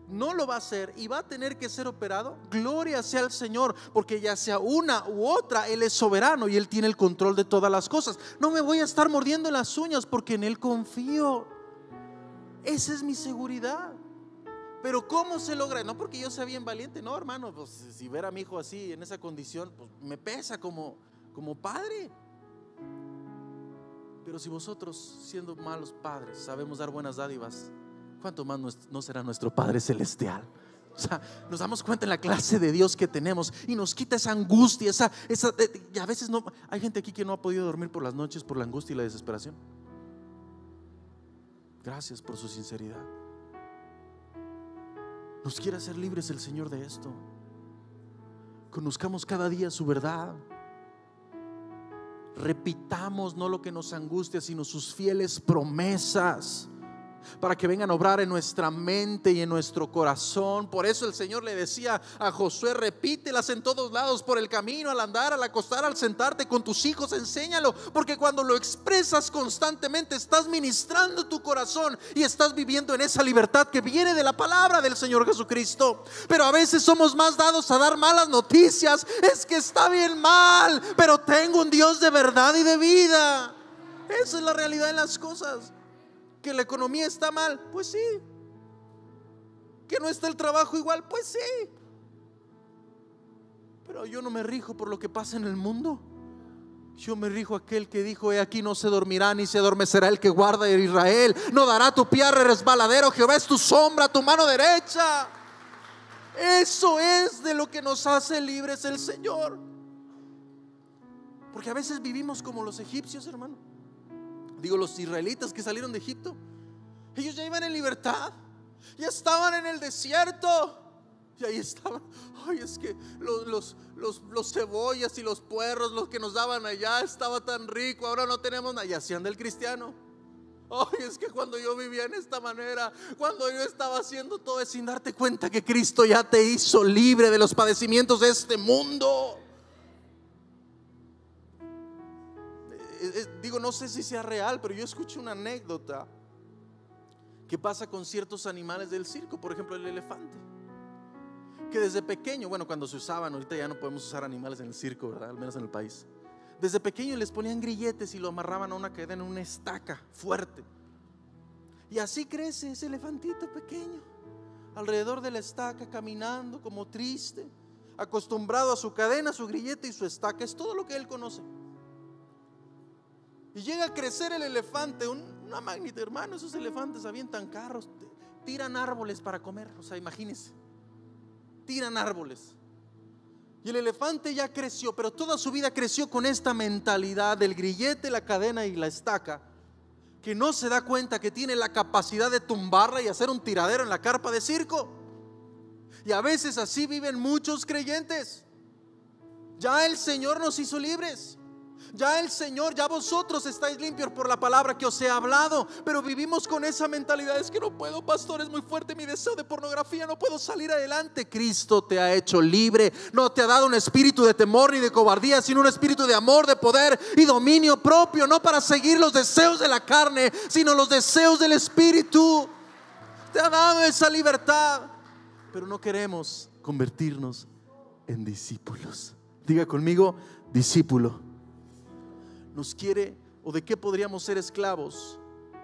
no lo va a hacer y va a tener que ser operado, gloria sea al Señor, porque ya sea una u otra, Él es soberano y Él tiene el control de todas las cosas. No me voy a estar mordiendo las uñas, porque en Él confío. Esa es mi seguridad. Pero ¿cómo se logra? No porque yo sea bien valiente, no, hermano, pues si ver a mi hijo así, en esa condición, pues me pesa como padre. Pero si vosotros, siendo malos padres, sabemos dar buenas dádivas, ¿cuánto más no será nuestro Padre Celestial? O sea, nos damos cuenta en la clase de Dios que tenemos y nos quita esa angustia, y a veces no. Hay gente aquí que no ha podido dormir por las noches por la angustia y la desesperación. Gracias por su sinceridad. Nos quiere hacer libres el Señor de esto. Conozcamos cada día su verdad. Repitamos no lo que nos angustia, sino sus fieles promesas, para que vengan a obrar en nuestra mente y en nuestro corazón. Por eso el Señor le decía a Josué: repítelas en todos lados, por el camino, al andar, al acostar, al sentarte, con tus hijos, enséñalo, porque cuando lo expresas constantemente estás ministrando tu corazón y estás viviendo en esa libertad que viene de la palabra del Señor Jesucristo. Pero a veces somos más dados a dar malas noticias. Es que está bien mal, pero tengo un Dios de verdad y de vida. Esa es la realidad de las cosas. Que la economía está mal, pues sí. Que no está el trabajo igual, pues sí. Pero yo no me rijo por lo que pasa en el mundo. Yo me rijo aquel que dijo: he aquí no se dormirá ni se adormecerá el que guarda a Israel. No dará tu pie a resbaladero. Jehová es tu sombra, tu mano derecha. Eso es de lo que nos hace libres el Señor. Porque a veces vivimos como los egipcios, hermano. Digo, los israelitas que salieron de Egipto, ellos ya iban en libertad, ya estaban en el desierto, y ahí estaban. Ay, es que los cebollas y los puerros, los que nos daban allá, estaba tan rico, ahora no tenemos nada. Y hacían del cristiano. Ay, es que cuando yo vivía en esta manera, cuando yo estaba haciendo todo eso, sin darte cuenta que Cristo ya te hizo libre de los padecimientos de este mundo. Digo, no sé si sea real, pero yo escuché una anécdota que pasa con ciertos animales del circo. Por ejemplo, el elefante, que desde pequeño, bueno, cuando se usaban, ahorita ya no podemos usar animales en el circo, ¿verdad? Al menos en el país. Desde pequeño les ponían grilletes y lo amarraban a una cadena, en una estaca fuerte. Y así crece ese elefantito pequeño, alrededor de la estaca, caminando como triste, acostumbrado a su cadena, su grillete y su estaca. Es todo lo que él conoce. Y llega a crecer el elefante, una magnitud, hermano. Esos elefantes avientan carros, tiran árboles para comer. O sea, imagínense, tiran árboles. Y el elefante ya creció, pero toda su vida creció con esta mentalidad del grillete, la cadena y la estaca, que no se da cuenta que tiene la capacidad de tumbarla y hacer un tiradero en la carpa de circo. Y a veces así viven muchos creyentes. Ya el Señor nos hizo libres. Ya el Señor, ya vosotros estáis limpios por la palabra que os he hablado, pero vivimos con esa mentalidad: es que no puedo, pastor, es muy fuerte mi deseo de pornografía, no puedo salir adelante. Cristo te ha hecho libre, no te ha dado un espíritu de temor ni de cobardía, sino un espíritu de amor, de poder y dominio propio, no para seguir los deseos de la carne, sino los deseos del espíritu. Te ha dado esa libertad, pero no queremos convertirnos en discípulos. Diga conmigo: discípulo. Nos quiere, o de qué podríamos ser esclavos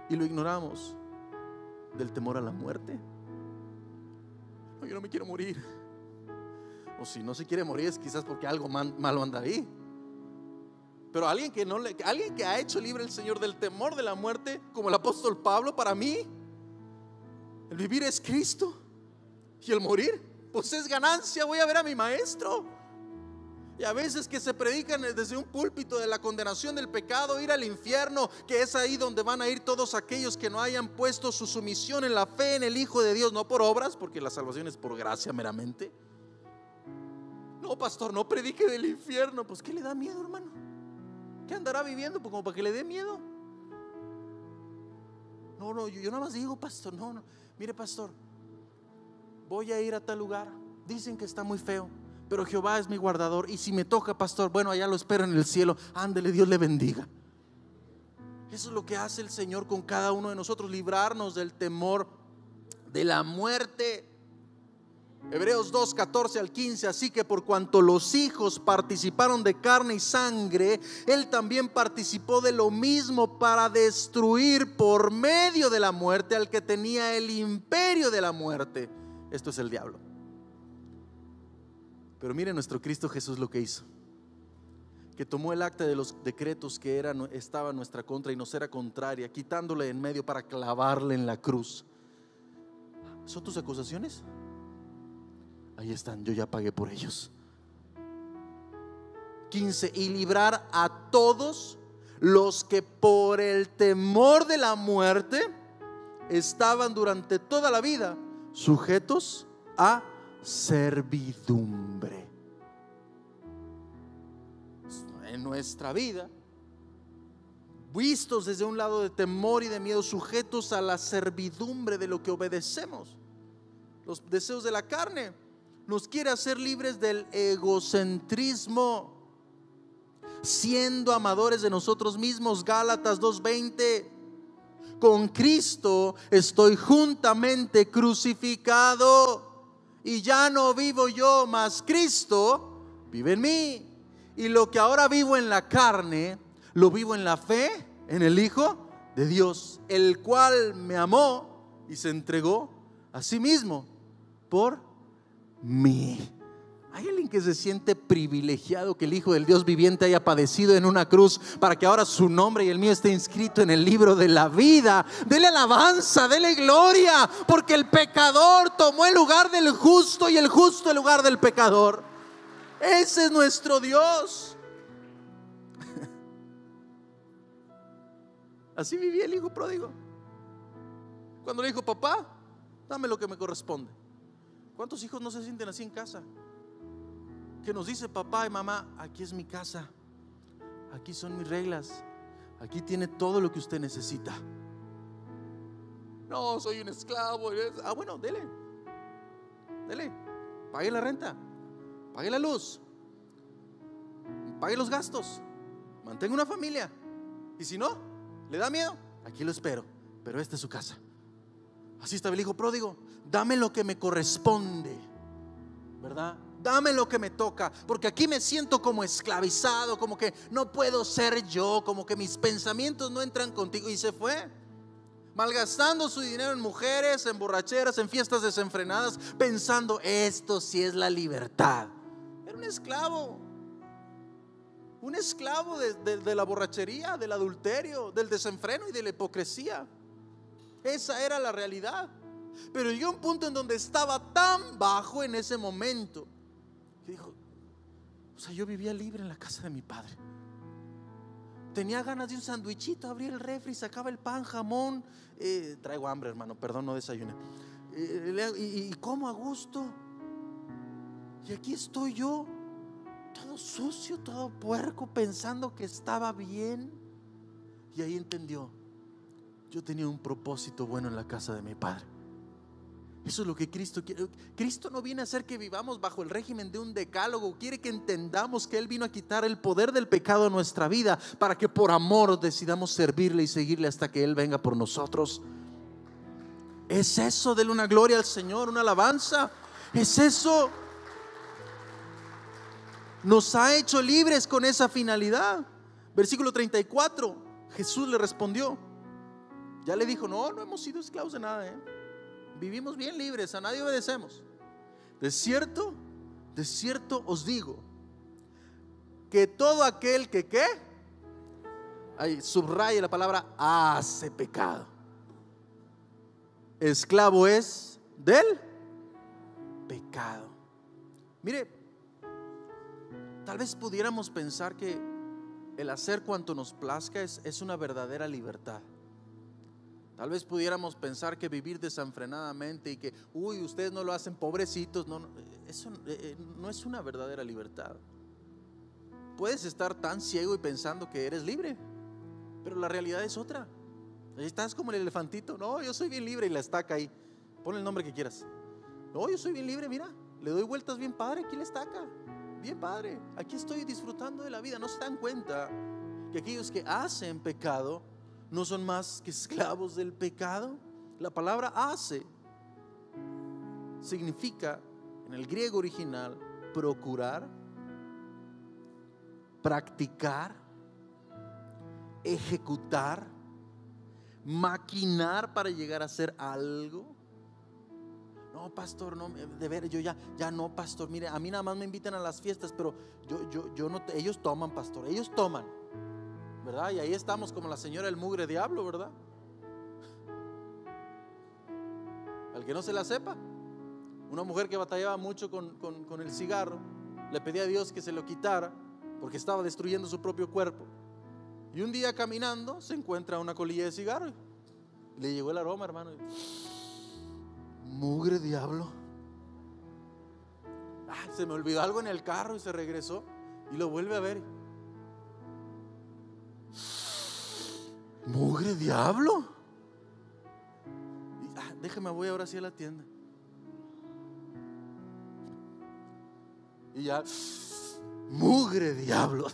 y lo ignoramos: del temor a la muerte. No, yo no me quiero morir. O si no se quiere morir es quizás porque algo malo anda ahí. Pero alguien que ha hecho libre el Señor del temor de la muerte, como el apóstol Pablo, para mí el vivir es Cristo y el morir pues es ganancia. Voy a ver a mi maestro. Y a veces que se predican desde un púlpito de la condenación del pecado, ir al infierno, que es ahí donde van a ir todos aquellos que no hayan puesto su sumisión en la fe en el Hijo de Dios, no por obras, porque la salvación es por gracia meramente. No, pastor, no predique del infierno. Pues ¿qué le da miedo, hermano? ¿Qué andará viviendo? Pues como para que le dé miedo. No, yo nada más digo, pastor, no. Mire, pastor, voy a ir a tal lugar. Dicen que está muy feo, pero Jehová es mi guardador. Y si me toca, pastor, bueno, allá lo espero en el cielo. Ándele, Dios le bendiga. Eso es lo que hace el Señor con cada uno de nosotros, librarnos del temor de la muerte. Hebreos 2, 14 al 15. Así que por cuanto los hijos participaron de carne y sangre, Él también participó de lo mismo, para destruir por medio de la muerte al que tenía el imperio de la muerte. Esto es el diablo. Pero mire nuestro Cristo Jesús lo que hizo, que tomó el acta de los decretos que estaba en nuestra contra y nos era contraria, quitándole en medio para clavarle en la cruz. ¿Son tus acusaciones? Ahí están, yo ya pagué por ellos. 15. Y librar a todos los que por el temor de la muerte estaban durante toda la vida sujetos a servidumbre. En nuestra vida, vistos desde un lado de temor y de miedo, sujetos a la servidumbre de lo que obedecemos. Los deseos de la carne nos quiere hacer libres del egocentrismo, siendo amadores de nosotros mismos. Gálatas 2:20. Con Cristo estoy juntamente crucificado, y ya no vivo yo, mas Cristo vive en mí. Y lo que ahora vivo en la carne, lo vivo en la fe en el Hijo de Dios, el cual me amó y se entregó a sí mismo por mí. ¿Hay alguien que se siente privilegiado que el Hijo del Dios viviente haya padecido en una cruz para que ahora su nombre y el mío esté inscrito en el libro de la vida? Dele alabanza, dele gloria, porque el pecador tomó el lugar del justo y el justo el lugar del pecador. Ese es nuestro Dios. Así vivía el hijo pródigo. Cuando le dijo: papá, dame lo que me corresponde. ¿Cuántos hijos no se sienten así en casa? Que nos dice papá y mamá: aquí es mi casa, aquí son mis reglas, aquí tiene todo lo que usted necesita. No, soy un esclavo. Bueno, dele, pague la renta, pague la luz, pague los gastos, mantenga una familia. Y si no, le da miedo, aquí lo espero, pero esta es su casa. Así estaba el hijo pródigo. Dame lo que me corresponde, ¿verdad? Dame lo que me toca, porque aquí me siento como esclavizado, como que no puedo ser yo, como que mis pensamientos no entran contigo. Y se fue, malgastando su dinero en mujeres, en borracheras, en fiestas desenfrenadas, pensando: esto sí es la libertad. Era un esclavo de la borrachería, del adulterio, del desenfreno y de la hipocresía. Esa era la realidad. Pero llegó un punto en donde estaba tan bajo en ese momento que dijo: o sea, yo vivía libre en la casa de mi padre. Tenía ganas de un sandwichito, abría el refri, sacaba el pan, jamón. Traigo hambre, hermano, perdón, no desayuné. Y como a gusto. Y aquí estoy yo, todo sucio, todo puerco, pensando que estaba bien. Y ahí entendió: yo tenía un propósito bueno en la casa de mi padre. Eso es lo que Cristo quiere. Cristo no viene a hacer que vivamos bajo el régimen de un decálogo. Quiere que entendamos que Él vino a quitar el poder del pecado en nuestra vida, para que por amor decidamos servirle y seguirle hasta que Él venga por nosotros. Es eso, denle una gloria al Señor, una alabanza. Es eso. Nos ha hecho libres con esa finalidad. Versículo 34. Jesús le respondió. Ya le dijo: no hemos sido esclavos de nada, Vivimos bien libres, a nadie obedecemos. De cierto de cierto os digo, que todo aquel que ¿qué? Ahí subraya la palabra hace pecado. Esclavo es del pecado. Mire, tal vez pudiéramos pensar que el hacer cuanto nos plazca es una verdadera libertad. Tal vez pudiéramos pensar que vivir desenfrenadamente y que, ustedes no lo hacen, pobrecitos. No, eso no es una verdadera libertad. Puedes estar tan ciego y pensando que eres libre, pero la realidad es otra. Estás como el elefantito. No, yo soy bien libre, y la estaca ahí. Pon el nombre que quieras. No, yo soy bien libre, mira, le doy vueltas bien padre, aquí la estaca. Bien padre, aquí estoy disfrutando de la vida. ¿No se dan cuenta que aquellos que hacen pecado no son más que esclavos del pecado? La palabra hace significa en el griego original procurar, practicar, ejecutar, maquinar para llegar a hacer algo. No, pastor, no, de ver, yo ya no, pastor. Mire, a mí nada más me invitan a las fiestas, pero yo no, ellos toman, pastor, ellos toman, ¿verdad? Y ahí estamos como la señora del mugre diablo, ¿verdad? Al que no se la sepa, una mujer que batallaba mucho con el cigarro, le pedía a Dios que se lo quitara porque estaba destruyendo su propio cuerpo. Y un día caminando se encuentra una colilla de cigarro y le llegó el aroma, hermano. Mugre diablo. Se me olvidó algo en el carro y se regresó y lo vuelve a ver. Mugre diablo. Déjeme, voy ahora sí a la tienda. Y ya, mugre diablo.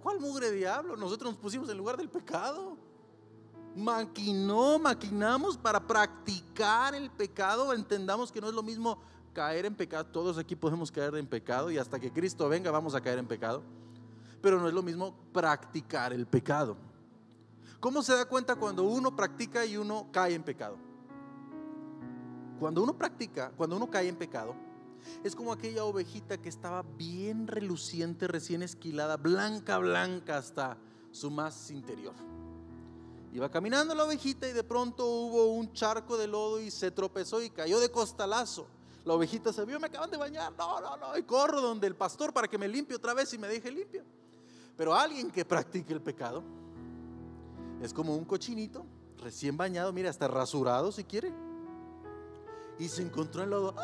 ¿Cuál mugre diablo? Nosotros nos pusimos en lugar del pecado. Maquinamos para practicar el pecado. Entendamos que no es lo mismo caer en pecado. Todos aquí podemos caer en pecado y hasta que Cristo venga vamos a caer en pecado. Pero no es lo mismo practicar el pecado. ¿Cómo se da cuenta cuando uno practica y uno cae en pecado? Cuando uno practica, cuando uno cae en pecado, es como aquella ovejita que estaba bien reluciente, recién esquilada, blanca hasta su más interior. Iba caminando la ovejita y de pronto hubo un charco de lodo y se tropezó y cayó de costalazo. La ovejita se vio, me acaban de bañar, no, y corro donde el pastor para que me limpie otra vez y me deje limpio. Pero alguien que practique el pecado es como un cochinito recién bañado, mira, hasta rasurado si quiere, y se encontró en lodo.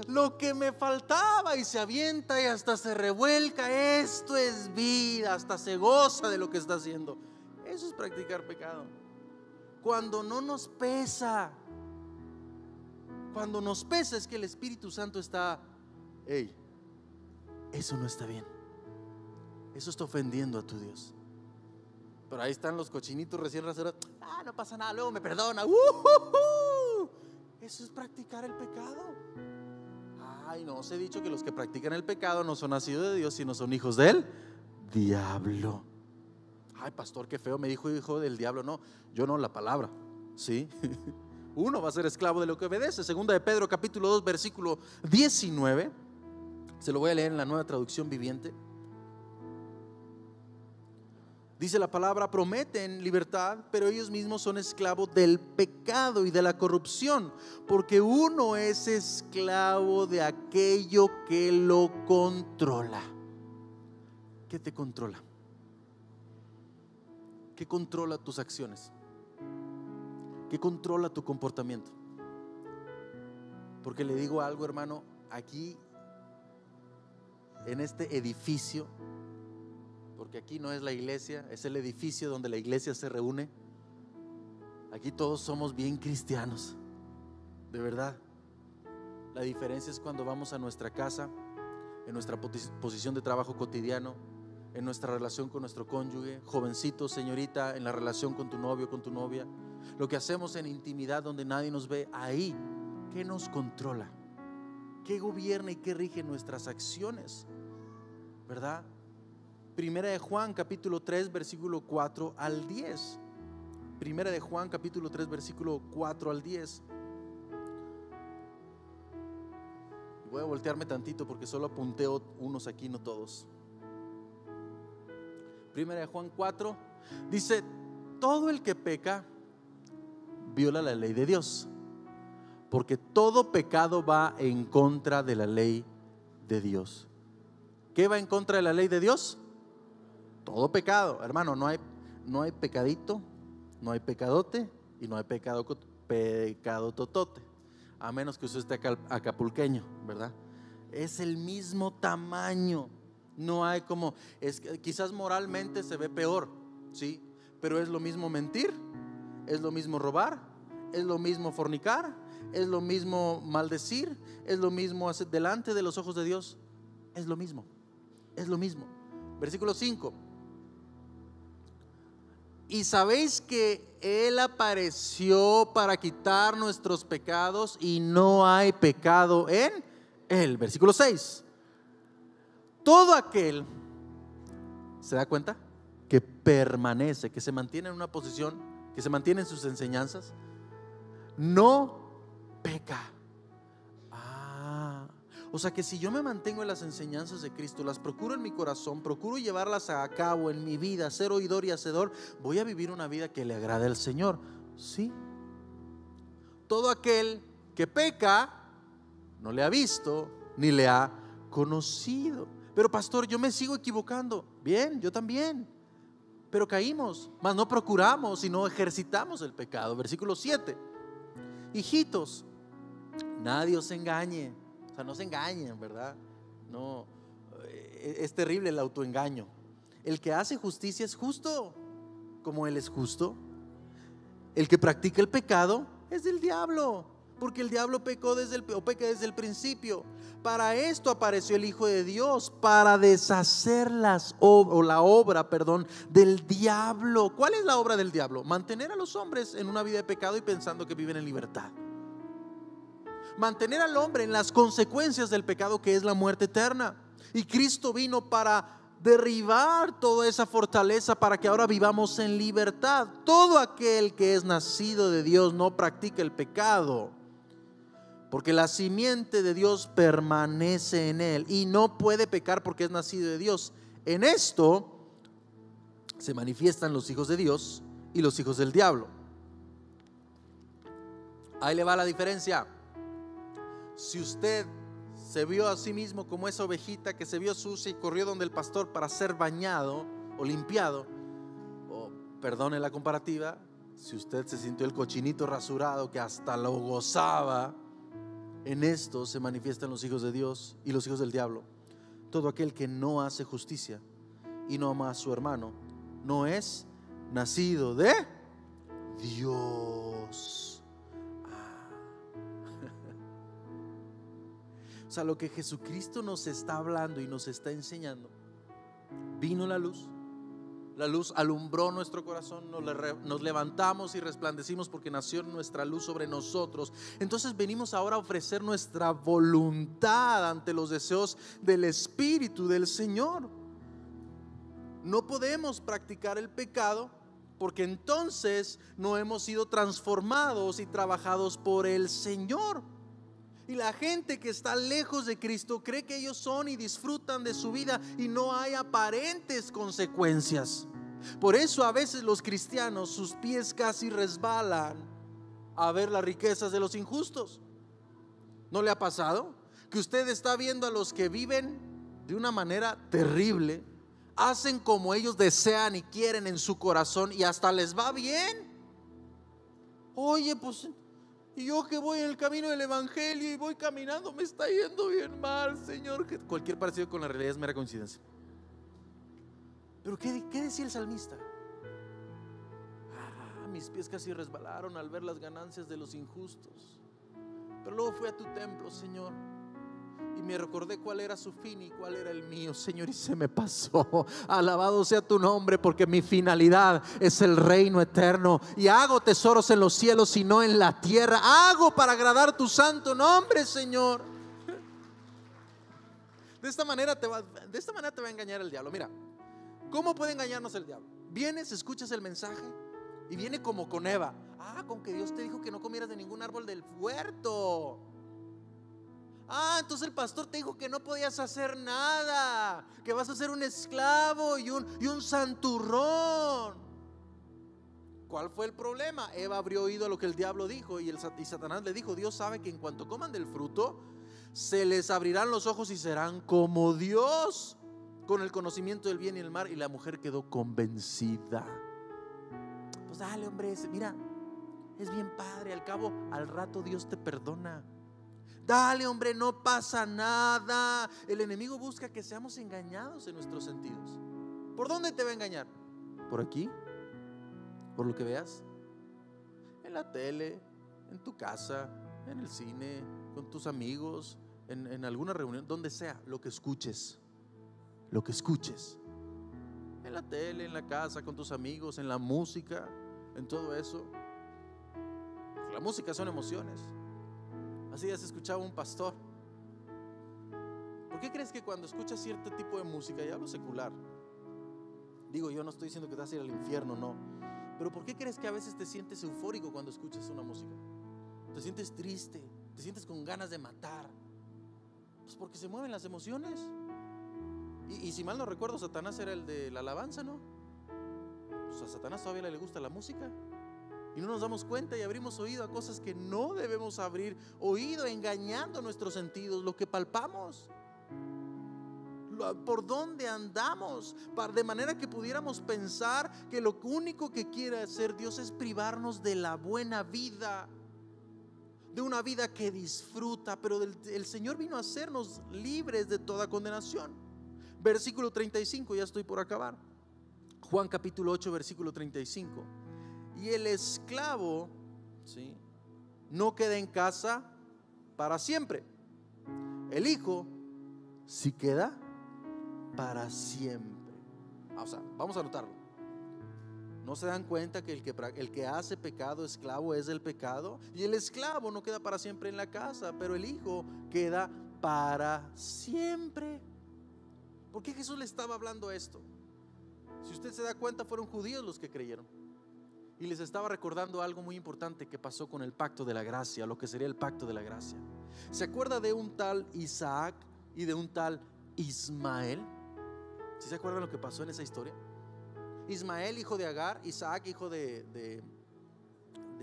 Lo que me faltaba, y se avienta y hasta se revuelca. Esto es vida, hasta se goza de lo que está haciendo. Eso es practicar pecado. Cuando no nos pesa. Cuando nos pesa es que el Espíritu Santo está, eso no está bien, eso está ofendiendo a tu Dios. Pero ahí están los cochinitos recién rasurados. No pasa nada, luego me perdona. Eso es practicar el pecado. No os he dicho que los que practican el pecado no son nacidos de Dios, sino son hijos del diablo. Pastor, qué feo, me dijo hijo del diablo. No, yo no, la palabra, ¿sí? Uno va a ser esclavo de lo que obedece. Segunda de Pedro capítulo 2 versículo 19. Se lo voy a leer en la Nueva Traducción Viviente. Dice la palabra: prometen libertad, pero ellos mismos son esclavos del pecado y de la corrupción, porque uno es esclavo de aquello que lo controla. ¿Qué te controla? ¿Qué controla tus acciones? ¿Qué controla tu comportamiento? Porque le digo algo, hermano, aquí en este edificio, porque aquí no es la iglesia, es el edificio donde la iglesia se reúne. Aquí todos somos bien cristianos, de verdad. La diferencia es cuando vamos a nuestra casa, en nuestra posición de trabajo cotidiano, en nuestra relación con nuestro cónyuge, jovencito, señorita, en la relación con tu novio, con tu novia. Lo que hacemos en intimidad donde nadie nos ve, ahí, ¿qué nos controla? ¿Qué gobierna y qué rige nuestras acciones? ¿Verdad? Primera de Juan capítulo 3 versículo 4 al 10. Primera de Juan capítulo 3 versículo 4 al 10. Voy a voltearme tantito porque solo apunté unos aquí, no todos. Primera de Juan 4 dice: todo el que peca viola la ley de Dios, porque todo pecado va en contra de la ley de Dios. ¿Qué va en contra de la ley de Dios? Todo pecado, hermano. No hay pecadito, no hay pecadote y no hay pecado totote, a menos que usted esté acapulqueño, ¿verdad? Es el mismo tamaño. No hay como, quizás moralmente se ve peor, ¿sí? Pero es lo mismo mentir, es lo mismo robar, es lo mismo fornicar, es lo mismo maldecir, es lo mismo hacer delante de los ojos de Dios. Es lo mismo, es lo mismo. Versículo 5: y sabéis que Él apareció para quitar nuestros pecados y no hay pecado en Él. Versículo 6: todo aquel, ¿se da cuenta? Que permanece, que se mantiene en una posición, que se mantiene en sus enseñanzas, no peca. O sea que si yo me mantengo en las enseñanzas de Cristo, las procuro en mi corazón, procuro llevarlas a cabo en mi vida, ser oidor y hacedor, voy a vivir una vida que le agrade al Señor. Sí. Todo aquel que peca no le ha visto ni le ha conocido. Pero pastor, yo me sigo equivocando. Bien, yo también. Pero caímos, mas no procuramos y no ejercitamos el pecado. Versículo 7: hijitos, nadie os engañe. O sea, no se engañen, ¿verdad? No, es terrible el autoengaño. El que hace justicia es justo, como Él es justo. El que practica el pecado es del diablo, porque el diablo peca desde el principio. Para esto apareció el Hijo de Dios, para deshacer la obra del diablo. ¿Cuál es la obra del diablo? Mantener a los hombres en una vida de pecado y pensando que viven en libertad. Mantener al hombre en las consecuencias del pecado, que es la muerte eterna. Y Cristo vino para derribar toda esa fortaleza, para que ahora vivamos en libertad. Todo aquel que es nacido de Dios no practica el pecado, porque la simiente de Dios permanece en él y no puede pecar porque es nacido de Dios. En esto se manifiestan los hijos de Dios y los hijos del diablo. Ahí le va la diferencia. Si usted se vio a sí mismo como esa ovejita que se vio sucia y corrió donde el pastor para ser bañado o limpiado, o perdone la comparativa, si usted se sintió el cochinito rasurado que hasta lo gozaba, en esto se manifiestan los hijos de Dios y los hijos del diablo. Todo aquel que no hace justicia y no ama a su hermano no es nacido de Dios. O sea, lo que Jesucristo nos está hablando y nos está enseñando: vino la luz alumbró nuestro corazón, nos levantamos y resplandecimos porque nació nuestra luz sobre nosotros. Entonces venimos ahora a ofrecer nuestra voluntad ante los deseos del Espíritu del Señor. No podemos practicar el pecado porque entonces no hemos sido transformados y trabajados por el Señor. Y la gente que está lejos de Cristo cree que ellos son y disfrutan de su vida y no hay aparentes consecuencias. Por eso a veces los cristianos, sus pies casi resbalan a ver las riquezas de los injustos. ¿No le ha pasado? Que usted está viendo a los que viven de una manera terrible, hacen como ellos desean y quieren en su corazón y hasta les va bien. Oye, pues y yo que voy en el camino del evangelio y voy caminando, me está yendo bien mal, Señor. Cualquier parecido con la realidad es mera coincidencia. Pero ¿qué decía el salmista? Mis pies casi resbalaron al ver las ganancias de los injustos. Pero luego fui a tu templo, Señor, y me recordé cuál era su fin y cuál era el mío, Señor, y se me pasó. Alabado sea tu nombre, porque mi finalidad es el reino eterno. Y hago tesoros en los cielos y no en la tierra. Hago para agradar tu santo nombre, Señor. De esta manera te va a engañar el diablo. Mira, ¿cómo puede engañarnos el diablo? Vienes, escuchas el mensaje y viene como con Eva. Con que Dios te dijo que no comieras de ningún árbol del huerto. Entonces el pastor te dijo que no podías hacer nada, que vas a ser un esclavo y un santurrón. ¿Cuál fue el problema? Eva abrió oído a lo que el diablo dijo y Satanás le dijo: Dios sabe que en cuanto coman del fruto, se les abrirán los ojos y serán como Dios, con el conocimiento del bien y el mal. Y la mujer quedó convencida. Pues dale, hombre, mira, es bien padre, al cabo, al rato Dios te perdona. Dale, hombre, no pasa nada. El enemigo busca que seamos engañados en nuestros sentidos. ¿Por dónde te va a engañar? ¿Por aquí? ¿Por lo que veas? En la tele, en tu casa, en el cine, con tus amigos, en alguna reunión, donde sea, lo que escuches. Lo que escuches. En la tele, en la casa, con tus amigos, en la música, en todo eso. La música son emociones. Así ya se escuchaba un pastor. ¿Por qué crees que cuando escuchas cierto tipo de música, y hablo secular, digo, yo no estoy diciendo que te vas a ir al infierno, no, pero ¿por qué crees que a veces te sientes eufórico cuando escuchas una música? Te sientes triste, te sientes con ganas de matar. Pues porque se mueven las emociones. Y si mal no recuerdo, Satanás era el de la alabanza, ¿no? Pues a Satanás todavía le gusta la música. Y no nos damos cuenta y abrimos oído a cosas que no debemos abrir oído, engañando nuestros sentidos, lo que palpamos, por dónde andamos, de manera que pudiéramos pensar que lo único que quiere hacer Dios es privarnos de la buena vida, de una vida que disfruta. Pero el Señor vino a hacernos libres de toda condenación. Versículo 35, ya estoy por acabar. Juan capítulo 8, versículo 35. Y el esclavo, ¿sí?, no queda en casa para siempre. El hijo sí queda para siempre. O sea, vamos a notarlo. ¿No se dan cuenta que el que hace pecado, esclavo es del pecado? Y el esclavo no queda para siempre en la casa, pero el hijo queda para siempre. ¿Por qué Jesús le estaba hablando esto? Si usted se da cuenta, fueron judíos los que creyeron. Y les estaba recordando algo muy importante que pasó con el pacto de la gracia, lo que sería el pacto de la gracia. ¿Se acuerda de un tal Isaac y de un tal Ismael? ¿Sí se acuerdan lo que pasó en esa historia? Ismael, hijo de Agar; Isaac, hijo de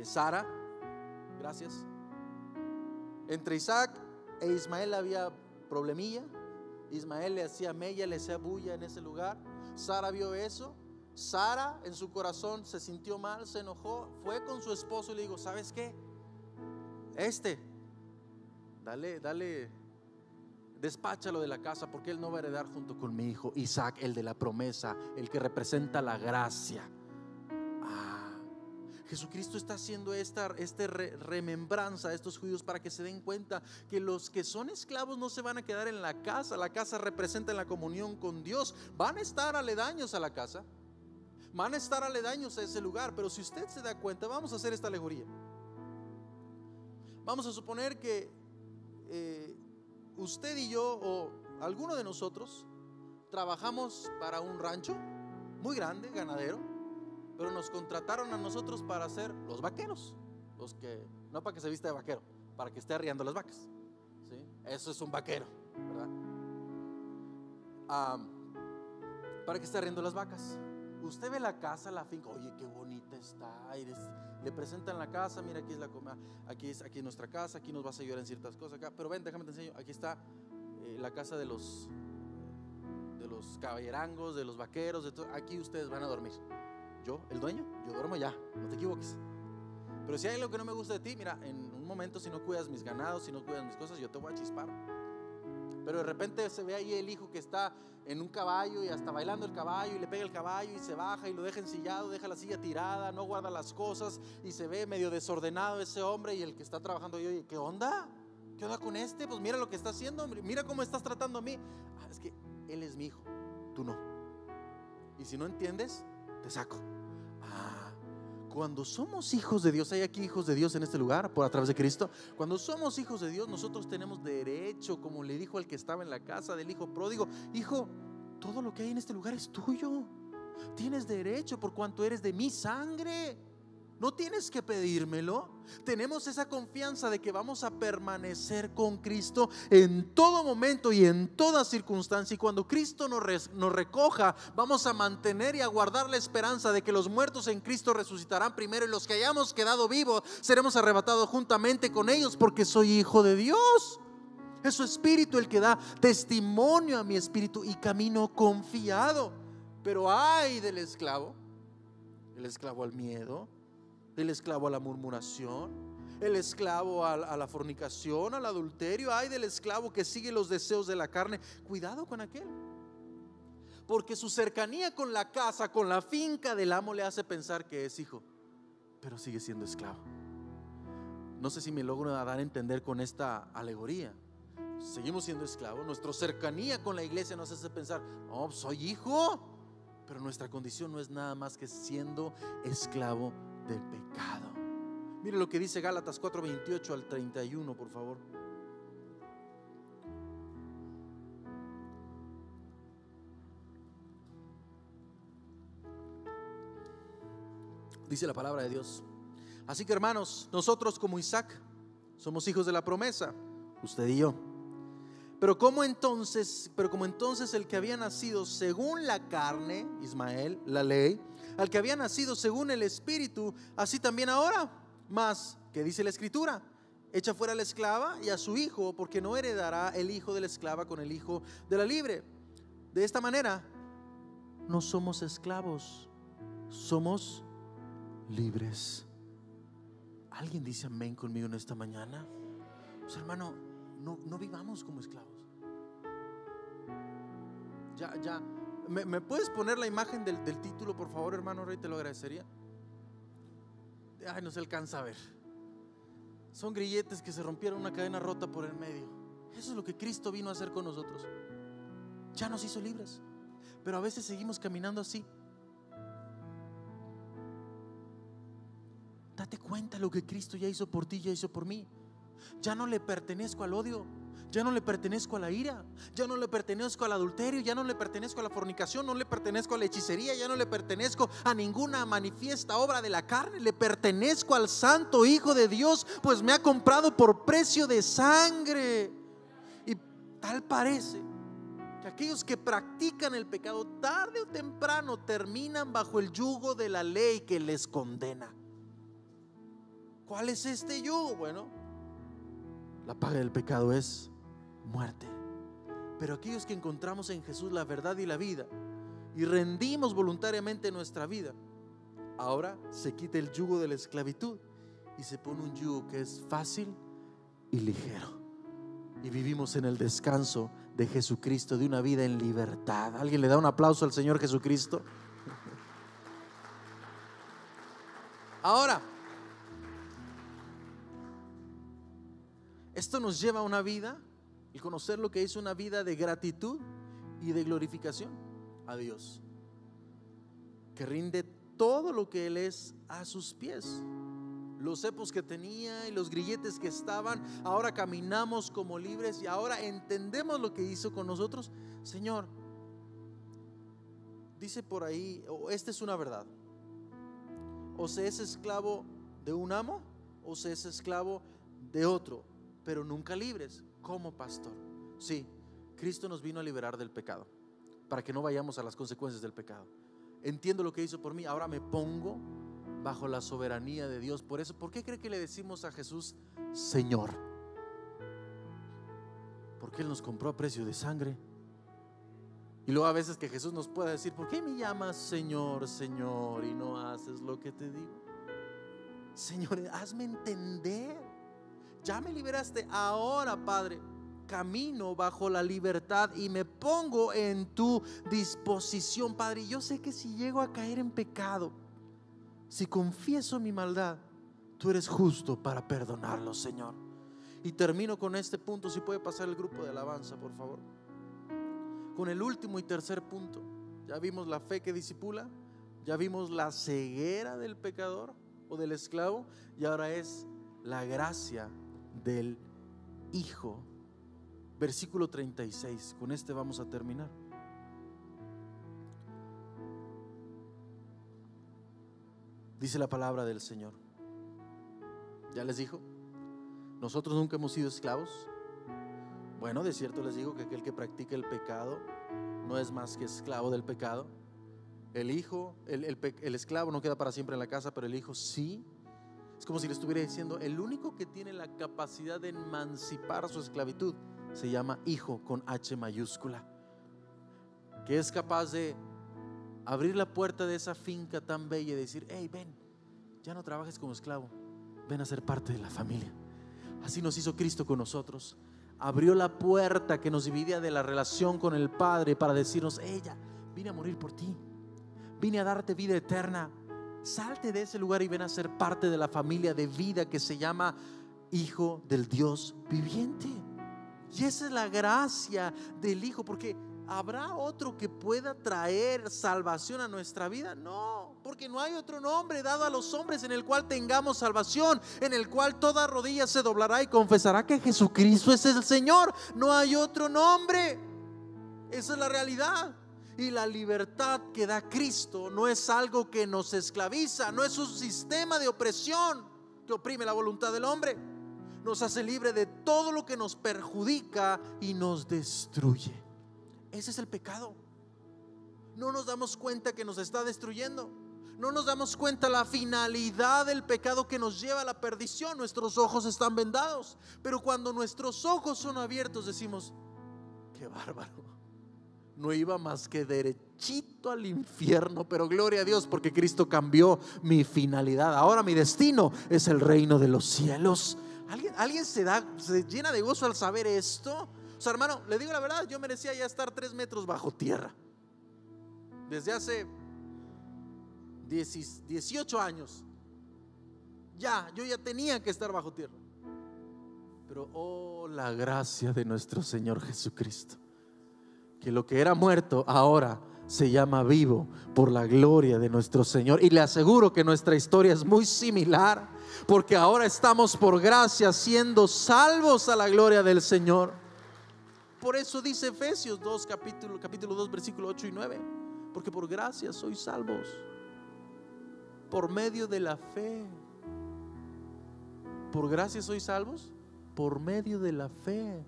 Sara. Gracias. Entre Isaac e Ismael había problemilla. Ismael le hacía mella, le hacía bulla en ese lugar. Sara vio eso. Sara en su corazón se sintió mal, se enojó, fue con su esposo y le dijo: ¿sabes qué? Dale, despáchalo de la casa, porque él no va a heredar junto con mi hijo Isaac, el de la promesa, el que representa la gracia. Jesucristo está haciendo esta remembranza a estos judíos para que se den cuenta que los que son esclavos no se van a quedar en la casa. La casa representa la comunión con Dios. Van a estar aledaños a la casa, van a estar aledaños a ese lugar. Pero si usted se da cuenta, vamos a hacer esta alegoría. Vamos a suponer que usted y yo, o alguno de nosotros, trabajamos para un rancho muy grande, ganadero, pero nos contrataron a nosotros para ser los vaqueros. Los que, no para que se vista de vaquero, para que esté arriando las vacas, ¿sí? Eso es un vaquero, ¿verdad? Para que esté arriando las vacas. Usted ve la casa, la finca, oye, qué bonita está. Le presentan la casa, mira, aquí es la coma, aquí es nuestra casa, aquí nos vas a ayudar en ciertas cosas acá. Pero ven, déjame te enseño, aquí está la casa de los caballerangos, de los vaqueros, de todo. Aquí ustedes van a dormir. Yo, el dueño, yo duermo ya, no te equivoques. Pero si hay algo que no me gusta de ti, mira, en un momento, si no cuidas mis ganados, si no cuidas mis cosas, yo te voy a chispar. Pero de repente se ve ahí el hijo que está en un caballo y hasta bailando el caballo, y le pega el caballo y se baja y lo deja ensillado, deja la silla tirada, no guarda las cosas y se ve medio desordenado ese hombre. Y el que está trabajando, oye, ¿qué onda? ¿Qué onda con este? Pues mira lo que está haciendo, mira cómo estás tratando a mí. Es que él es mi hijo, tú no. Y si no entiendes, te saco. Cuando somos hijos de Dios, ¿hay aquí hijos de Dios en este lugar por a través de Cristo? Cuando somos hijos de Dios, nosotros tenemos derecho, como le dijo al que estaba en la casa del hijo pródigo: hijo, todo lo que hay en este lugar es tuyo. Tienes derecho por cuanto eres de mi sangre. No tienes que pedírmelo. Tenemos esa confianza de que vamos a permanecer con Cristo en todo momento y en toda circunstancia. Y cuando Cristo nos recoja, vamos a mantener y a guardar la esperanza de que los muertos en Cristo resucitarán primero, y los que hayamos quedado vivos seremos arrebatados juntamente con ellos, porque soy hijo de Dios. Es su espíritu el que da testimonio a mi espíritu y camino confiado. Pero ay del esclavo, el esclavo al miedo, el esclavo a la murmuración, el esclavo a la fornicación, al adulterio. Ay del esclavo que sigue los deseos de la carne. Cuidado con aquel, porque su cercanía con la casa, con la finca del amo, le hace pensar que es hijo, pero sigue siendo esclavo. No sé si me logro dar a entender con esta alegoría. Seguimos siendo esclavos. Nuestra cercanía con la iglesia nos hace pensar: oh, soy hijo, pero nuestra condición no es nada más que siendo esclavo del pecado. Mire lo que dice Gálatas 4:28 al 31, por favor. Dice la palabra de Dios: así que, hermanos, nosotros como Isaac somos hijos de la promesa, usted y yo. Pero como entonces el que había nacido según la carne, Ismael, la ley, al que había nacido según el espíritu, así también ahora. Mas, ¿qué dice la escritura? Echa fuera a la esclava y a su hijo, porque no heredará el hijo de la esclava con el hijo de la libre. De esta manera no somos esclavos, somos libres. ¿Alguien dice amén conmigo en esta mañana? Pues, hermano, no vivamos como esclavos. Ya. ¿Me puedes poner la imagen del título, por favor, hermano Rey? Te lo agradecería. Ay, no se alcanza a ver. Son grilletes que se rompieron, una cadena rota por el medio. Eso es lo que Cristo vino a hacer con nosotros. Ya nos hizo libres, pero a veces seguimos caminando así. Date cuenta lo que Cristo ya hizo por ti, ya hizo por mí. Ya no le pertenezco al odio, ya no le pertenezco a la ira, ya no le pertenezco al adulterio, ya no le pertenezco a la fornicación, no le pertenezco a la hechicería, ya no le pertenezco a ninguna manifiesta obra de la carne. Le pertenezco al Santo Hijo de Dios, pues me ha comprado por precio de sangre. Y tal parece que aquellos que practican el pecado, tarde o temprano terminan bajo el yugo de la ley que les condena. ¿Cuál es este yugo? Bueno, la paga del pecado es muerte. Pero aquellos que encontramos en Jesús la verdad y la vida, y rendimos voluntariamente nuestra vida, ahora se quita el yugo de la esclavitud y se pone un yugo que es fácil y ligero. Y vivimos en el descanso de Jesucristo, de una vida en libertad. ¿Alguien le da un aplauso al Señor Jesucristo? Ahora, esto nos lleva a una vida, el conocer lo que es una vida de gratitud y de glorificación a Dios, que rinde todo lo que Él es a sus pies. Los cepos que tenía y los grilletes que estaban, ahora caminamos como libres y ahora entendemos lo que hizo con nosotros. Señor, dice por ahí, esta es una verdad: o se es esclavo de un amo o se es esclavo de otro, pero nunca libres. Como pastor, sí, Cristo nos vino a liberar del pecado, para que no vayamos a las consecuencias del pecado. Entiendo lo que hizo por mí, ahora me pongo bajo la soberanía de Dios. Por eso, ¿por qué cree que le decimos a Jesús Señor? Porque Él nos compró a precio de sangre. Y luego a veces que Jesús nos pueda decir: ¿por qué me llamas Señor, Señor, y no haces lo que te digo? Señor, hazme entender. Ya me liberaste, ahora, Padre, camino bajo la libertad y me pongo en tu disposición, Padre. Y yo sé que si llego a caer en pecado, si confieso mi maldad, tú eres justo para perdonarlo, Señor. Y termino con este punto. Si puede pasar el grupo de alabanza, por favor, con el último y tercer punto. Ya vimos la fe que disipula, ya vimos la ceguera del pecador o del esclavo, y ahora es la gracia del Hijo. Versículo 36. Con este vamos a terminar. Dice la palabra del Señor. ¿Ya les dijo? Nosotros nunca hemos sido esclavos. Bueno, de cierto les digo que aquel que practica el pecado no es más que esclavo del pecado. El hijo, el esclavo no queda para siempre en la casa, pero el hijo sí. Es como si le estuviera diciendo: el único que tiene la capacidad de emancipar su esclavitud se llama hijo, con H mayúscula, que es capaz de abrir la puerta de esa finca tan bella y decir: hey, ven, ya no trabajes como esclavo, ven a ser parte de la familia. Así nos hizo Cristo con nosotros. Abrió la puerta que nos dividía de la relación con el Padre para decirnos: ella, vine a morir por ti, vine a darte vida eterna. Salte de ese lugar y ven a ser parte de la familia de vida que se llama hijo del Dios viviente. Y esa es la gracia del Hijo, porque ¿habrá otro que pueda traer salvación a nuestra vida? No, porque no hay otro nombre dado a los hombres en el cual tengamos salvación, en el cual toda rodilla se doblará y confesará que Jesucristo es el Señor. No hay otro nombre. Esa es la realidad. Y la libertad que da Cristo no es algo que nos esclaviza, no es un sistema de opresión que oprime la voluntad del hombre. Nos hace libre de todo lo que nos perjudica y nos destruye. Ese es el pecado. No nos damos cuenta que nos está destruyendo. No nos damos cuenta la finalidad del pecado que nos lleva a la perdición. Nuestros ojos están vendados, pero cuando nuestros ojos son abiertos decimos: qué bárbaro, no iba más que derechito al infierno, pero gloria a Dios porque Cristo cambió mi finalidad. Ahora mi destino es el reino de los cielos. ¿Alguien se llena de gozo al saber esto? O sea, hermano, le digo la verdad, yo merecía ya estar 3 metros bajo tierra desde hace 18 años. Yo ya tenía que estar bajo tierra. Pero oh, la gracia de nuestro Señor Jesucristo, que lo que era muerto ahora se llama vivo por la gloria de nuestro Señor. Y le aseguro que nuestra historia es muy similar, porque ahora estamos por gracia siendo salvos a la gloria del Señor. Por eso dice Efesios 2, capítulo 2, versículo 8 y 9: porque por gracia sois salvos por medio de la fe. ¿Por gracia sois salvos? Por medio de la fe.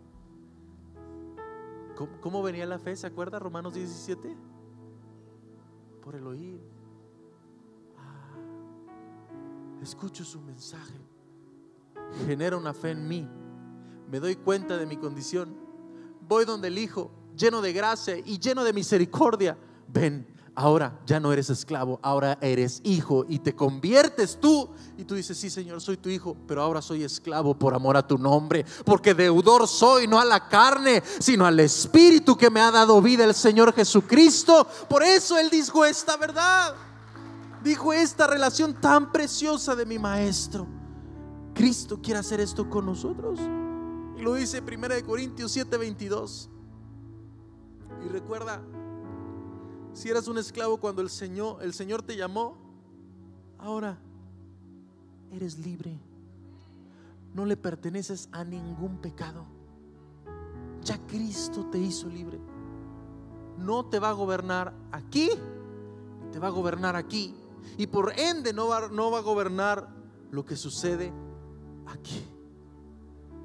¿Cómo venía la fe? ¿Se acuerda? Romanos 17. Por el oír. Escucho su mensaje, genera una fe en mí, me doy cuenta de mi condición, voy donde el Hijo, lleno de gracia y lleno de misericordia. Ven, ahora ya no eres esclavo, ahora eres hijo, y te conviertes tú. Y tú dices: sí, Señor, soy tu hijo, pero ahora soy esclavo por amor a tu nombre, porque deudor soy, no a la carne, sino al Espíritu que me ha dado vida, el Señor Jesucristo. Por eso Él dijo esta verdad, dijo esta relación tan preciosa de mi Maestro. Cristo quiere hacer esto con nosotros, y lo dice 1 Corintios 7:22. Y recuerda, si eras un esclavo cuando el Señor te llamó, ahora eres libre. No le perteneces a ningún pecado. Ya Cristo te hizo libre. No te va a gobernar aquí, te va a gobernar aquí. Y por ende no va a gobernar lo que sucede aquí.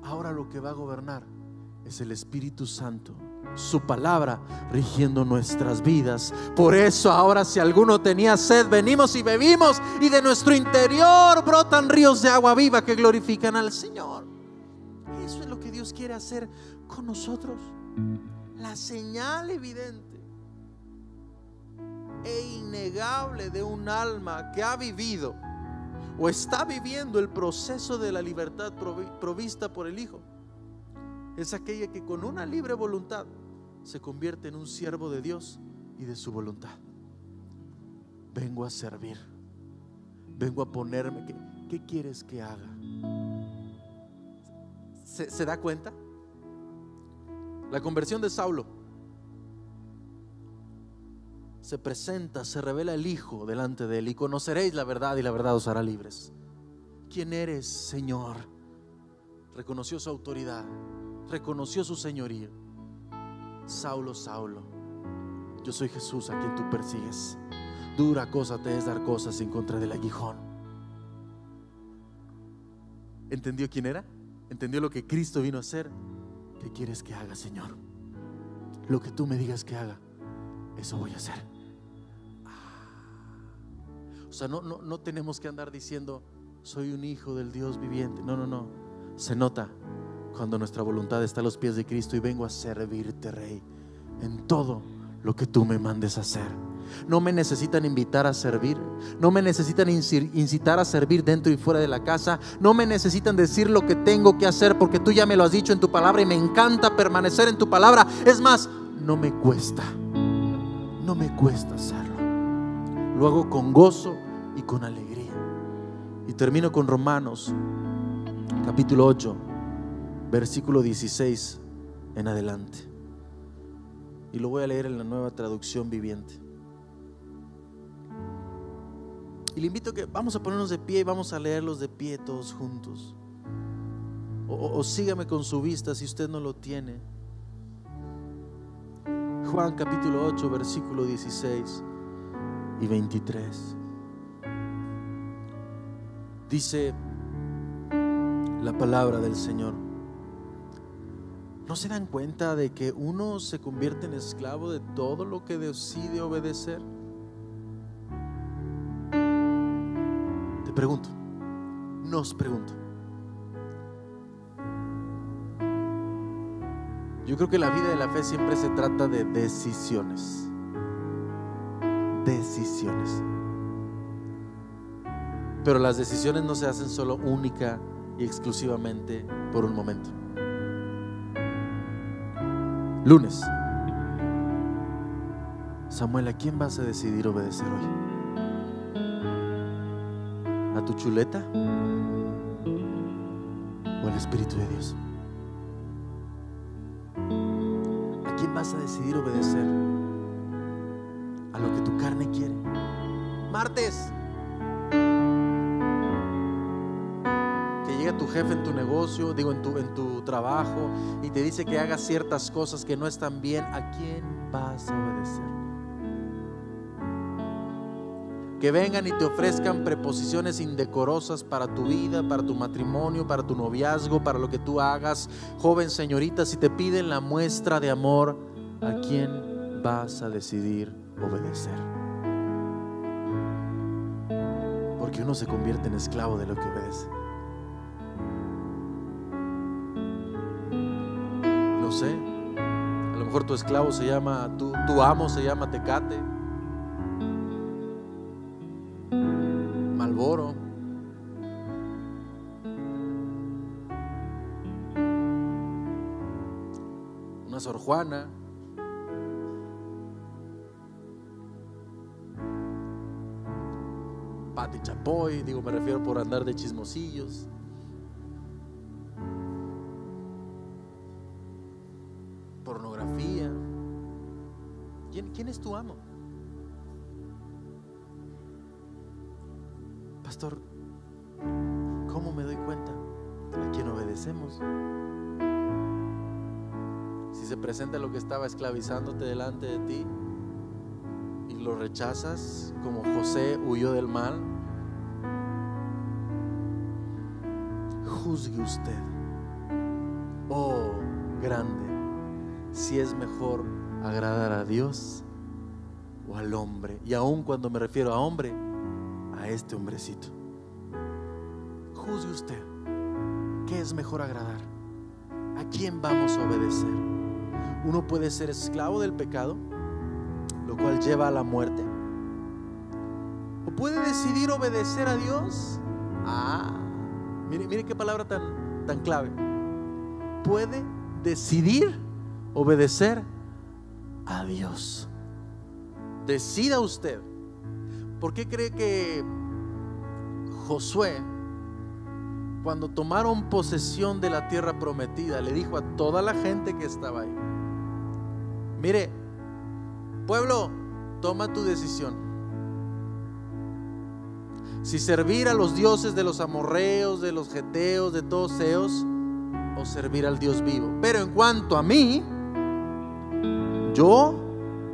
Ahora lo que va a gobernar es el Espíritu Santo, su palabra rigiendo nuestras vidas. Por eso ahora, si alguno tenía sed, venimos y bebimos, y de nuestro interior brotan ríos de agua viva que glorifican al Señor. Eso es lo que Dios quiere hacer con nosotros. La señal evidente e innegable de un alma que ha vivido o está viviendo el proceso de la libertad provista por el Hijo es aquella que con una libre voluntad se convierte en un siervo de Dios y de su voluntad. Vengo a servir, vengo a ponerme. ¿Qué quieres que haga? ¿Se da cuenta? La conversión de Saulo: se presenta, se revela el Hijo delante de él, y conoceréis la verdad y la verdad os hará libres. ¿Quién eres, Señor? Reconoció su autoridad, reconoció su señoría. Saulo, Saulo, yo soy Jesús a quien tú persigues. dura cosa te es dar cosas en contra del aguijón. ¿Entendió quién era? ¿Entendió lo que Cristo vino a hacer? ¿Qué quieres que haga, Señor? Lo que tú me digas que haga, eso voy a hacer. O sea, no tenemos que andar diciendo soy un hijo del Dios viviente. No. Se nota cuando nuestra voluntad está a los pies de Cristo y vengo a servirte, Rey, en todo lo que tú me mandes a hacer. No me necesitan invitar a servir, no me necesitan incitar a servir dentro y fuera de la casa, no me necesitan decir lo que tengo que hacer, porque tú ya me lo has dicho en tu palabra y me encanta permanecer en tu palabra. Es más, no me cuesta hacerlo. Lo hago con gozo y con alegría. Y termino con Romanos capítulo 8, versículo 16 en adelante. Y lo voy a leer en la Nueva Traducción Viviente. Y le invito a que vamos a ponernos de pie y vamos a leerlos de pie todos juntos. O sígame con su vista si usted no lo tiene. Juan capítulo 8, versículo 16 y 23. Dice la palabra del Señor: ¿no se dan cuenta de que uno se convierte en esclavo de todo lo que decide obedecer? Te pregunto, nos pregunto. Yo creo que la vida de la fe siempre se trata de decisiones. Decisiones. Pero las decisiones no se hacen solo única y exclusivamente por un momento. Lunes: Samuel, ¿a quién vas a decidir obedecer hoy? ¿A tu chuleta o al Espíritu de Dios? ¿A quién vas a decidir obedecer? ¿A lo que tu carne quiere? Martes: que llega tu jefe en tu negocio, en tu trabajo, y te dice que hagas ciertas cosas que no están bien. ¿A quién vas a obedecer? Que vengan y te ofrezcan preposiciones indecorosas para tu vida, para tu matrimonio, para tu noviazgo, para lo que tú hagas. Joven, señorita, si te piden la muestra de amor, ¿a quién vas a decidir obedecer? Porque uno se convierte en esclavo de lo que obedece. No sé, a lo mejor tu esclavo se llama, tu amo se llama Tecate, Malboro, una Sor Juana, Pati Chapoy, me refiero por andar de chismosillos. Pornografía. ¿Quién es tu amo? Pastor, ¿cómo me doy cuenta? ¿A quién obedecemos? Si se presenta lo que estaba esclavizándote delante de ti y lo rechazas, como José huyó del mal, juzgue usted, oh grande, si es mejor agradar a Dios o al hombre. Y aun cuando me refiero a hombre, a este hombrecito. Juzgue usted, ¿qué es mejor agradar? ¿A quién vamos a obedecer? Uno puede ser esclavo del pecado, lo cual lleva a la muerte, o puede decidir obedecer a Dios. Mire qué palabra tan clave. Puede decidir obedecer a Dios. Decida usted. ¿Por qué cree que Josué, cuando tomaron posesión de la tierra prometida, le dijo a toda la gente que estaba ahí: mire, pueblo, toma tu decisión. Si servir a los dioses de los amorreos, de los geteos, de todos ellos, o servir al Dios vivo. Pero en cuanto a mí, yo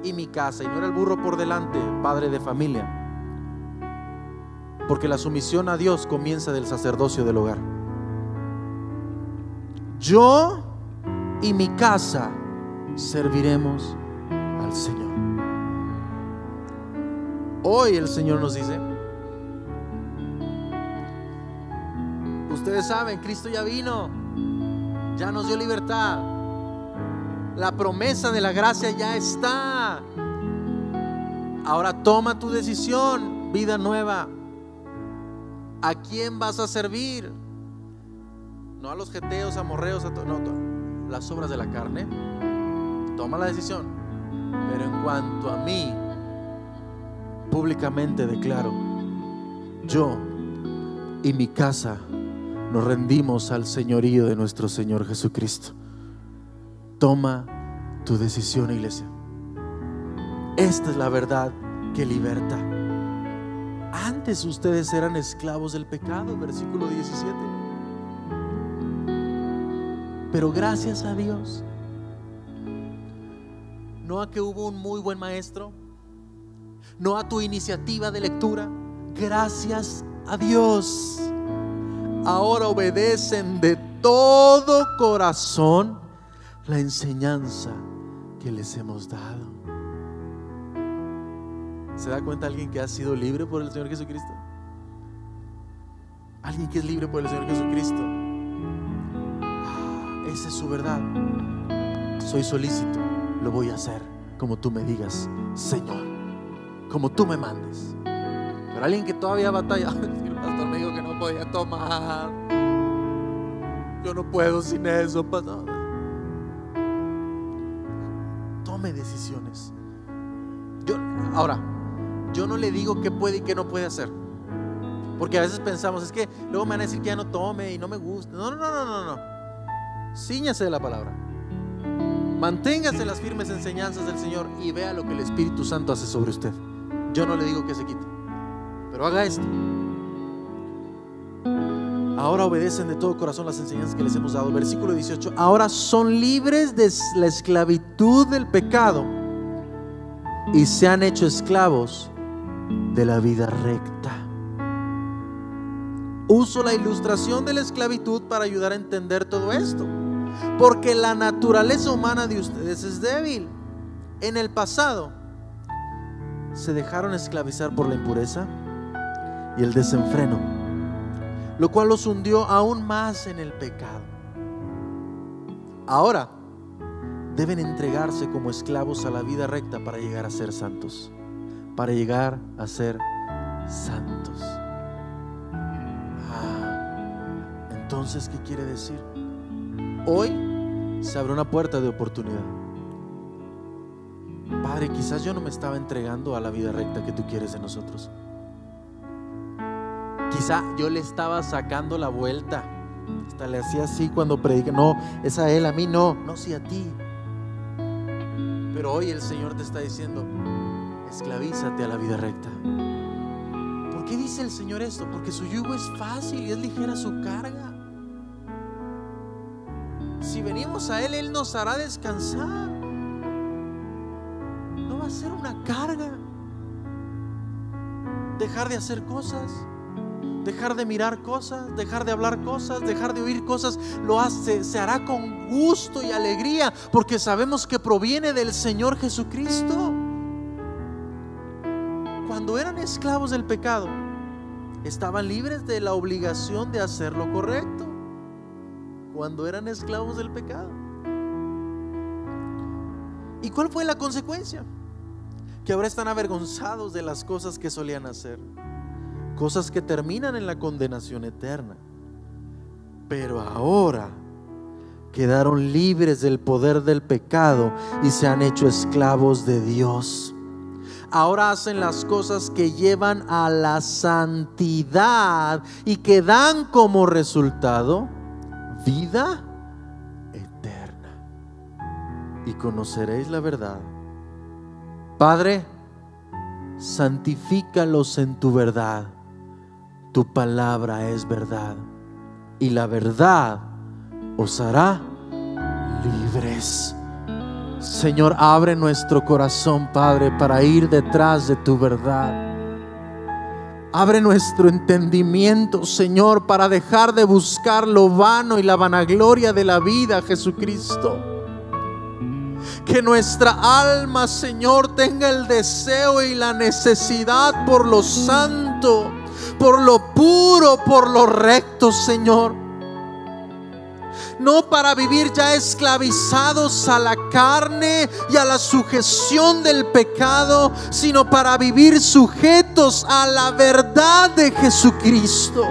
y mi casa. Y no era el burro por delante, padre de familia, porque la sumisión a Dios comienza del sacerdocio del hogar. Yo y mi casa serviremos al Señor. Hoy el Señor nos dice: ustedes saben, Cristo ya vino, ya nos dio libertad, la promesa de la gracia ya está. Ahora toma tu decisión, vida nueva. ¿A quién vas a servir? No a los geteos, amorreos, no, las obras de la carne. Toma la decisión. Pero en cuanto a mí, públicamente declaro: yo y mi casa nos rendimos al señorío de nuestro Señor Jesucristo. Toma tu decisión, iglesia. Esta es la verdad que liberta. Antes ustedes eran esclavos del pecado, versículo 17. Pero gracias a Dios, no a que hubo un muy buen maestro, no a tu iniciativa de lectura, gracias a Dios, ahora obedecen de todo corazón la enseñanza que les hemos dado. ¿Se da cuenta alguien que ha sido libre por el Señor Jesucristo? Alguien que es libre por el Señor Jesucristo. Esa es su verdad. Soy solícito, lo voy a hacer como tú me digas, Señor, como tú me mandes. Pero alguien que todavía batalla: el pastor me dijo que no podía tomar, yo no puedo sin eso, pastor. Tome decisiones. Yo no le digo qué puede y qué no puede hacer, porque a veces pensamos: es que luego me van a decir que ya no tome y no me gusta. No. Cíñase de la palabra, manténgase en las firmes enseñanzas del Señor y vea lo que el Espíritu Santo hace sobre usted. Yo no le digo que se quite, pero haga esto. Ahora obedecen de todo corazón las enseñanzas que les hemos dado. Versículo 18: ahora son libres de la esclavitud del pecado y se han hecho esclavos de la vida recta. Uso la ilustración de la esclavitud para ayudar a entender todo esto, porque la naturaleza humana de ustedes es débil. En el pasado se dejaron esclavizar por la impureza y el desenfreno, lo cual los hundió aún más en el pecado. Ahora deben entregarse como esclavos a la vida recta para llegar a ser santos. Para llegar a ser santos. Entonces, ¿qué quiere decir? Hoy se abre una puerta de oportunidad. Padre, quizás yo no me estaba entregando a la vida recta que tú quieres de nosotros. Quizá yo le estaba sacando la vuelta, hasta le hacía así cuando predica: no, es a él, a mí no, sí a ti. Pero hoy el Señor te está diciendo: esclavízate a la vida recta. ¿Por qué dice el Señor esto? Porque su yugo es fácil y es ligera su carga. Si venimos a Él, Él nos hará descansar. No va a ser una carga dejar de hacer cosas, dejar de mirar cosas, dejar de hablar cosas, dejar de oír cosas. Se hará con gusto y alegría, porque sabemos que proviene del Señor Jesucristo. Cuando eran esclavos del pecado, estaban libres de la obligación de hacer lo correcto. Cuando eran esclavos del pecado. ¿Y cuál fue la consecuencia? Que ahora están avergonzados de las cosas que solían hacer, cosas que terminan en la condenación eterna. Pero ahora quedaron libres del poder del pecado y se han hecho esclavos de Dios. Ahora hacen las cosas que llevan a la santidad y que dan como resultado vida eterna. Y conoceréis la verdad. Padre, santifícalos en tu verdad. Tu palabra es verdad, y la verdad os hará libres. Señor, abre nuestro corazón, Padre, para ir detrás de tu verdad. Abre nuestro entendimiento, Señor, para dejar de buscar lo vano y la vanagloria de la vida, Jesucristo. Que nuestra alma, Señor, tenga el deseo y la necesidad por lo santo, por lo puro, por lo recto, Señor. No para vivir ya esclavizados a la carne y a la sujeción del pecado, sino para vivir sujetos a la verdad de Jesucristo.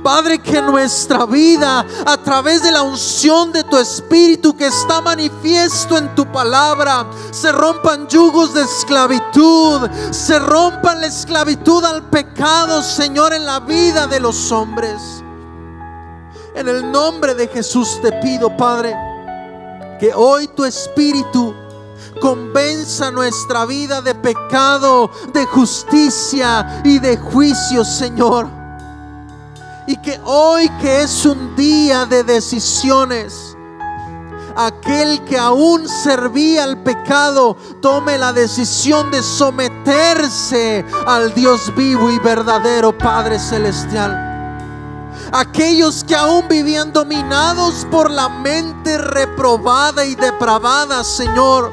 Padre, que nuestra vida, a través de la unción de tu Espíritu que está manifiesto en tu palabra, se rompan yugos de esclavitud, se rompan la esclavitud al pecado, Señor, en la vida de los hombres. En el nombre de Jesús te pido, Padre, que hoy tu Espíritu convenza nuestra vida de pecado, de justicia y de juicio, Señor. Y que hoy, que es un día de decisiones, aquel que aún servía al pecado tome la decisión de someterse al Dios vivo y verdadero, Padre celestial. Aquellos que aún vivían dominados por la mente reprobada y depravada, Señor,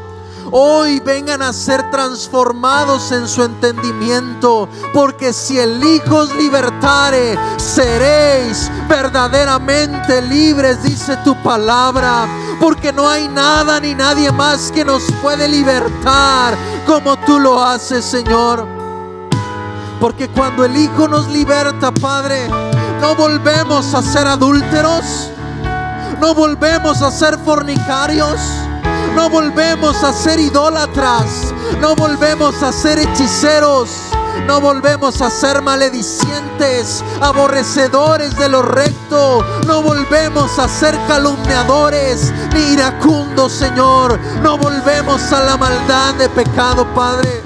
hoy vengan a ser transformados en su entendimiento, porque si el Hijo os libertare, seréis verdaderamente libres, dice tu palabra. Porque no hay nada ni nadie más que nos puede libertar como tú lo haces, Señor. Porque cuando el Hijo nos liberta, Padre, no volvemos a ser adúlteros, no volvemos a ser fornicarios, no volvemos a ser idólatras, no volvemos a ser hechiceros, no volvemos a ser maledicientes, aborrecedores de lo recto, no volvemos a ser calumniadores ni iracundos, Señor, no volvemos a la maldad de pecado, Padre.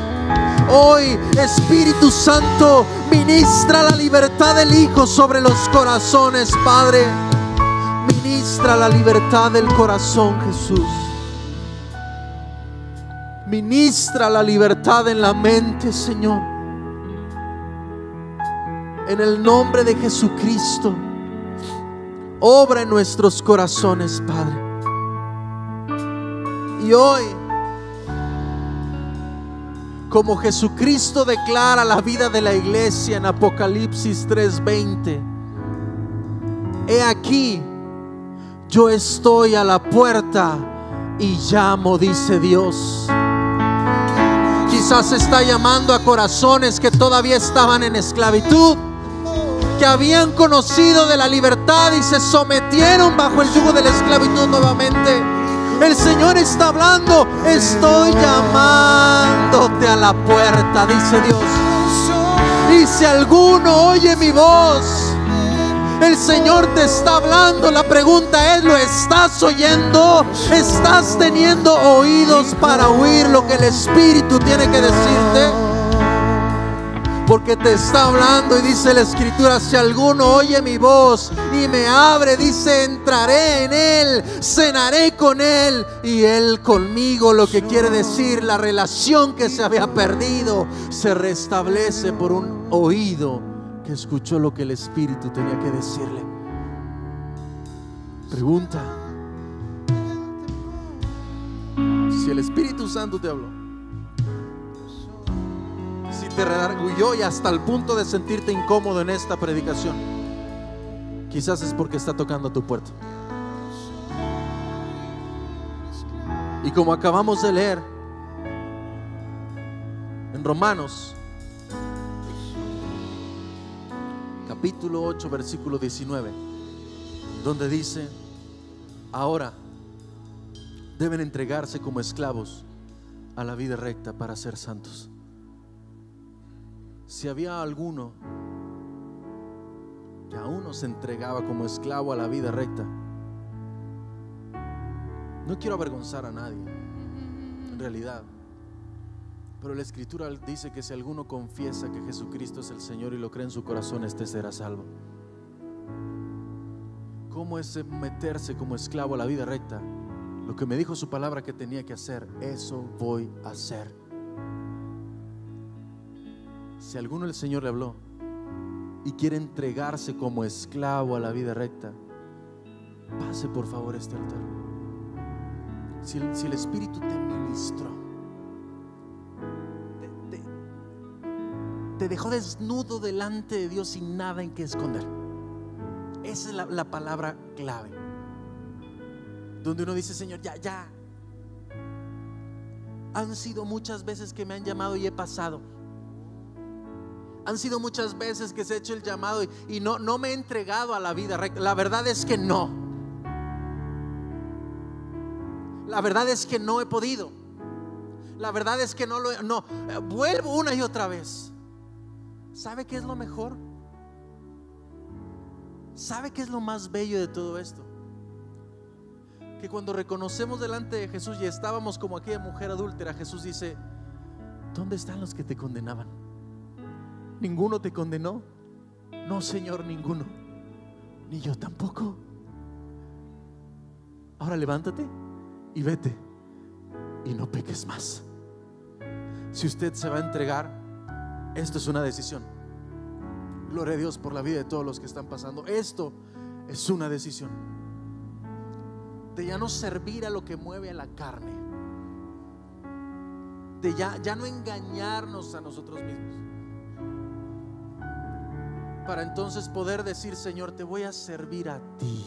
Hoy, Espíritu Santo, ministra la libertad del Hijo sobre los corazones, Padre. Ministra la libertad del corazón, Jesús. Ministra la libertad en la mente, Señor. En el nombre de Jesucristo, obra en nuestros corazones, Padre. Y hoy, como Jesucristo declara la vida de la iglesia en Apocalipsis 3:20, he aquí, yo estoy a la puerta y llamo, dice Dios. Quizás está llamando a corazones que todavía estaban en esclavitud, que habían conocido de la libertad y se sometieron bajo el yugo de la esclavitud nuevamente. El Señor está hablando: estoy llamándote a la puerta, dice Dios. Y si alguno oye mi voz, el Señor te está hablando. La pregunta es: ¿lo estás oyendo? ¿Estás teniendo oídos para oír lo que el Espíritu tiene que decirte? Porque te está hablando, y dice la Escritura: si alguno oye mi voz y me abre, dice, entraré en él, cenaré con él y él conmigo. Lo que quiere decir, la relación que se había perdido se restablece por un oído que escuchó lo que el Espíritu tenía que decirle. Pregunta: si el Espíritu Santo te habló, si te redarguyó y hasta el punto de sentirte incómodo en esta predicación, quizás es porque está tocando a tu puerta. Y como acabamos de leer en Romanos capítulo 8 versículo 19, donde dice: ahora deben entregarse como esclavos a la vida recta para ser santos. Si había alguno que aún no se entregaba como esclavo a la vida recta, no quiero avergonzar a nadie, en realidad, pero la Escritura dice que si alguno confiesa que Jesucristo es el Señor y lo cree en su corazón, este será salvo. ¿Cómo es meterse como esclavo a la vida recta? lo que me dijo su palabra que tenía que hacer, eso voy a hacer. Si a alguno el Señor le habló y quiere entregarse como esclavo a la vida recta, pase por favor este altar. Si el Espíritu te ministró, te dejó desnudo delante de Dios sin nada en que esconder, esa es la palabra clave. Donde uno dice: Señor, ya. Han sido muchas veces que me han llamado y he pasado. Han sido muchas veces que se ha hecho el llamado y no me he entregado a la vida recta. La verdad es que no. La verdad es que no he podido. La verdad es que no. Vuelvo una y otra vez. ¿Sabe qué es lo mejor? ¿Sabe qué es lo más bello de todo esto? Que cuando reconocemos delante de Jesús y estábamos como aquella mujer adúltera, Jesús dice: ¿dónde están los que te condenaban? ¿Ninguno te condenó? No, Señor, ninguno. Ni yo tampoco. Ahora levántate y vete y no peques más. Si usted se va a entregar, esto es una decisión. Gloria a Dios por la vida de todos los que están pasando. Esto es una decisión de ya no servir a lo que mueve a la carne, de ya no engañarnos a nosotros mismos, para entonces poder decir: Señor, te voy a servir a ti,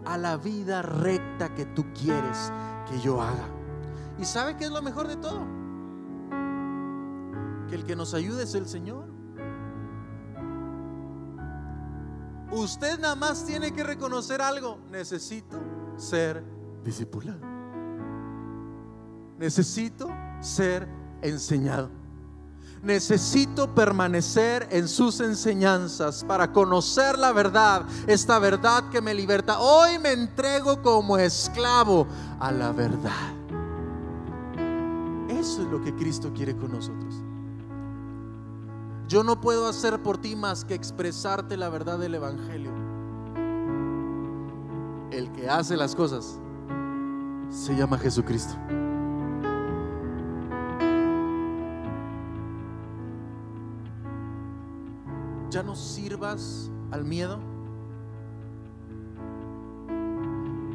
a la vida recta que tú quieres que yo haga. ¿Y sabe qué es lo mejor de todo? Que el que nos ayude es el Señor. Usted nada más tiene que reconocer algo: necesito ser discipulado, necesito ser enseñado, necesito permanecer en sus enseñanzas para conocer la verdad, esta verdad que me liberta. Hoy me entrego como esclavo a la verdad. Eso es lo que Cristo quiere con nosotros. Yo no puedo hacer por ti más que expresarte la verdad del Evangelio. El que hace las cosas se llama Jesucristo. Ya no sirvas al miedo,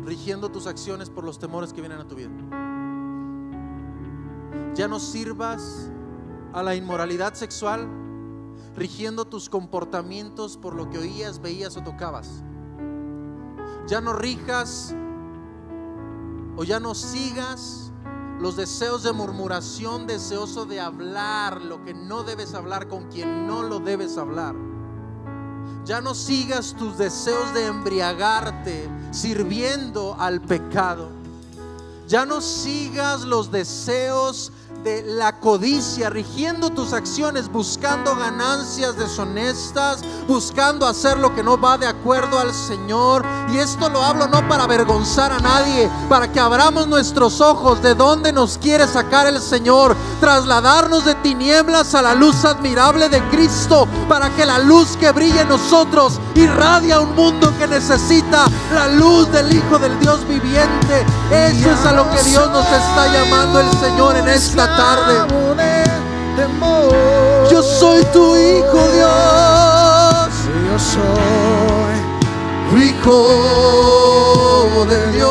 rigiendo tus acciones por los temores que vienen a tu vida. Ya no sirvas a la inmoralidad sexual, rigiendo tus comportamientos por lo que oías, veías o tocabas. Ya no rijas o ya no sigas los deseos de murmuración, deseoso de hablar lo que no debes hablar con quien no lo debes hablar. Ya no sigas tus deseos de embriagarte sirviendo al pecado. Ya no sigas los deseos de la codicia, rigiendo tus acciones, buscando ganancias deshonestas, buscando hacer lo que no va de acuerdo al Señor. Y esto lo hablo no para avergonzar a nadie, para que abramos nuestros ojos de dónde nos quiere sacar el Señor, trasladarnos de tinieblas a la luz admirable de Cristo, para que la luz que brilla en nosotros irradie a un mundo que necesita la luz del Hijo del Dios viviente. Eso es a lo que Dios nos está llamando el Señor en esta tarde. Yo soy tu hijo, Dios. Yo soy hijo de Dios.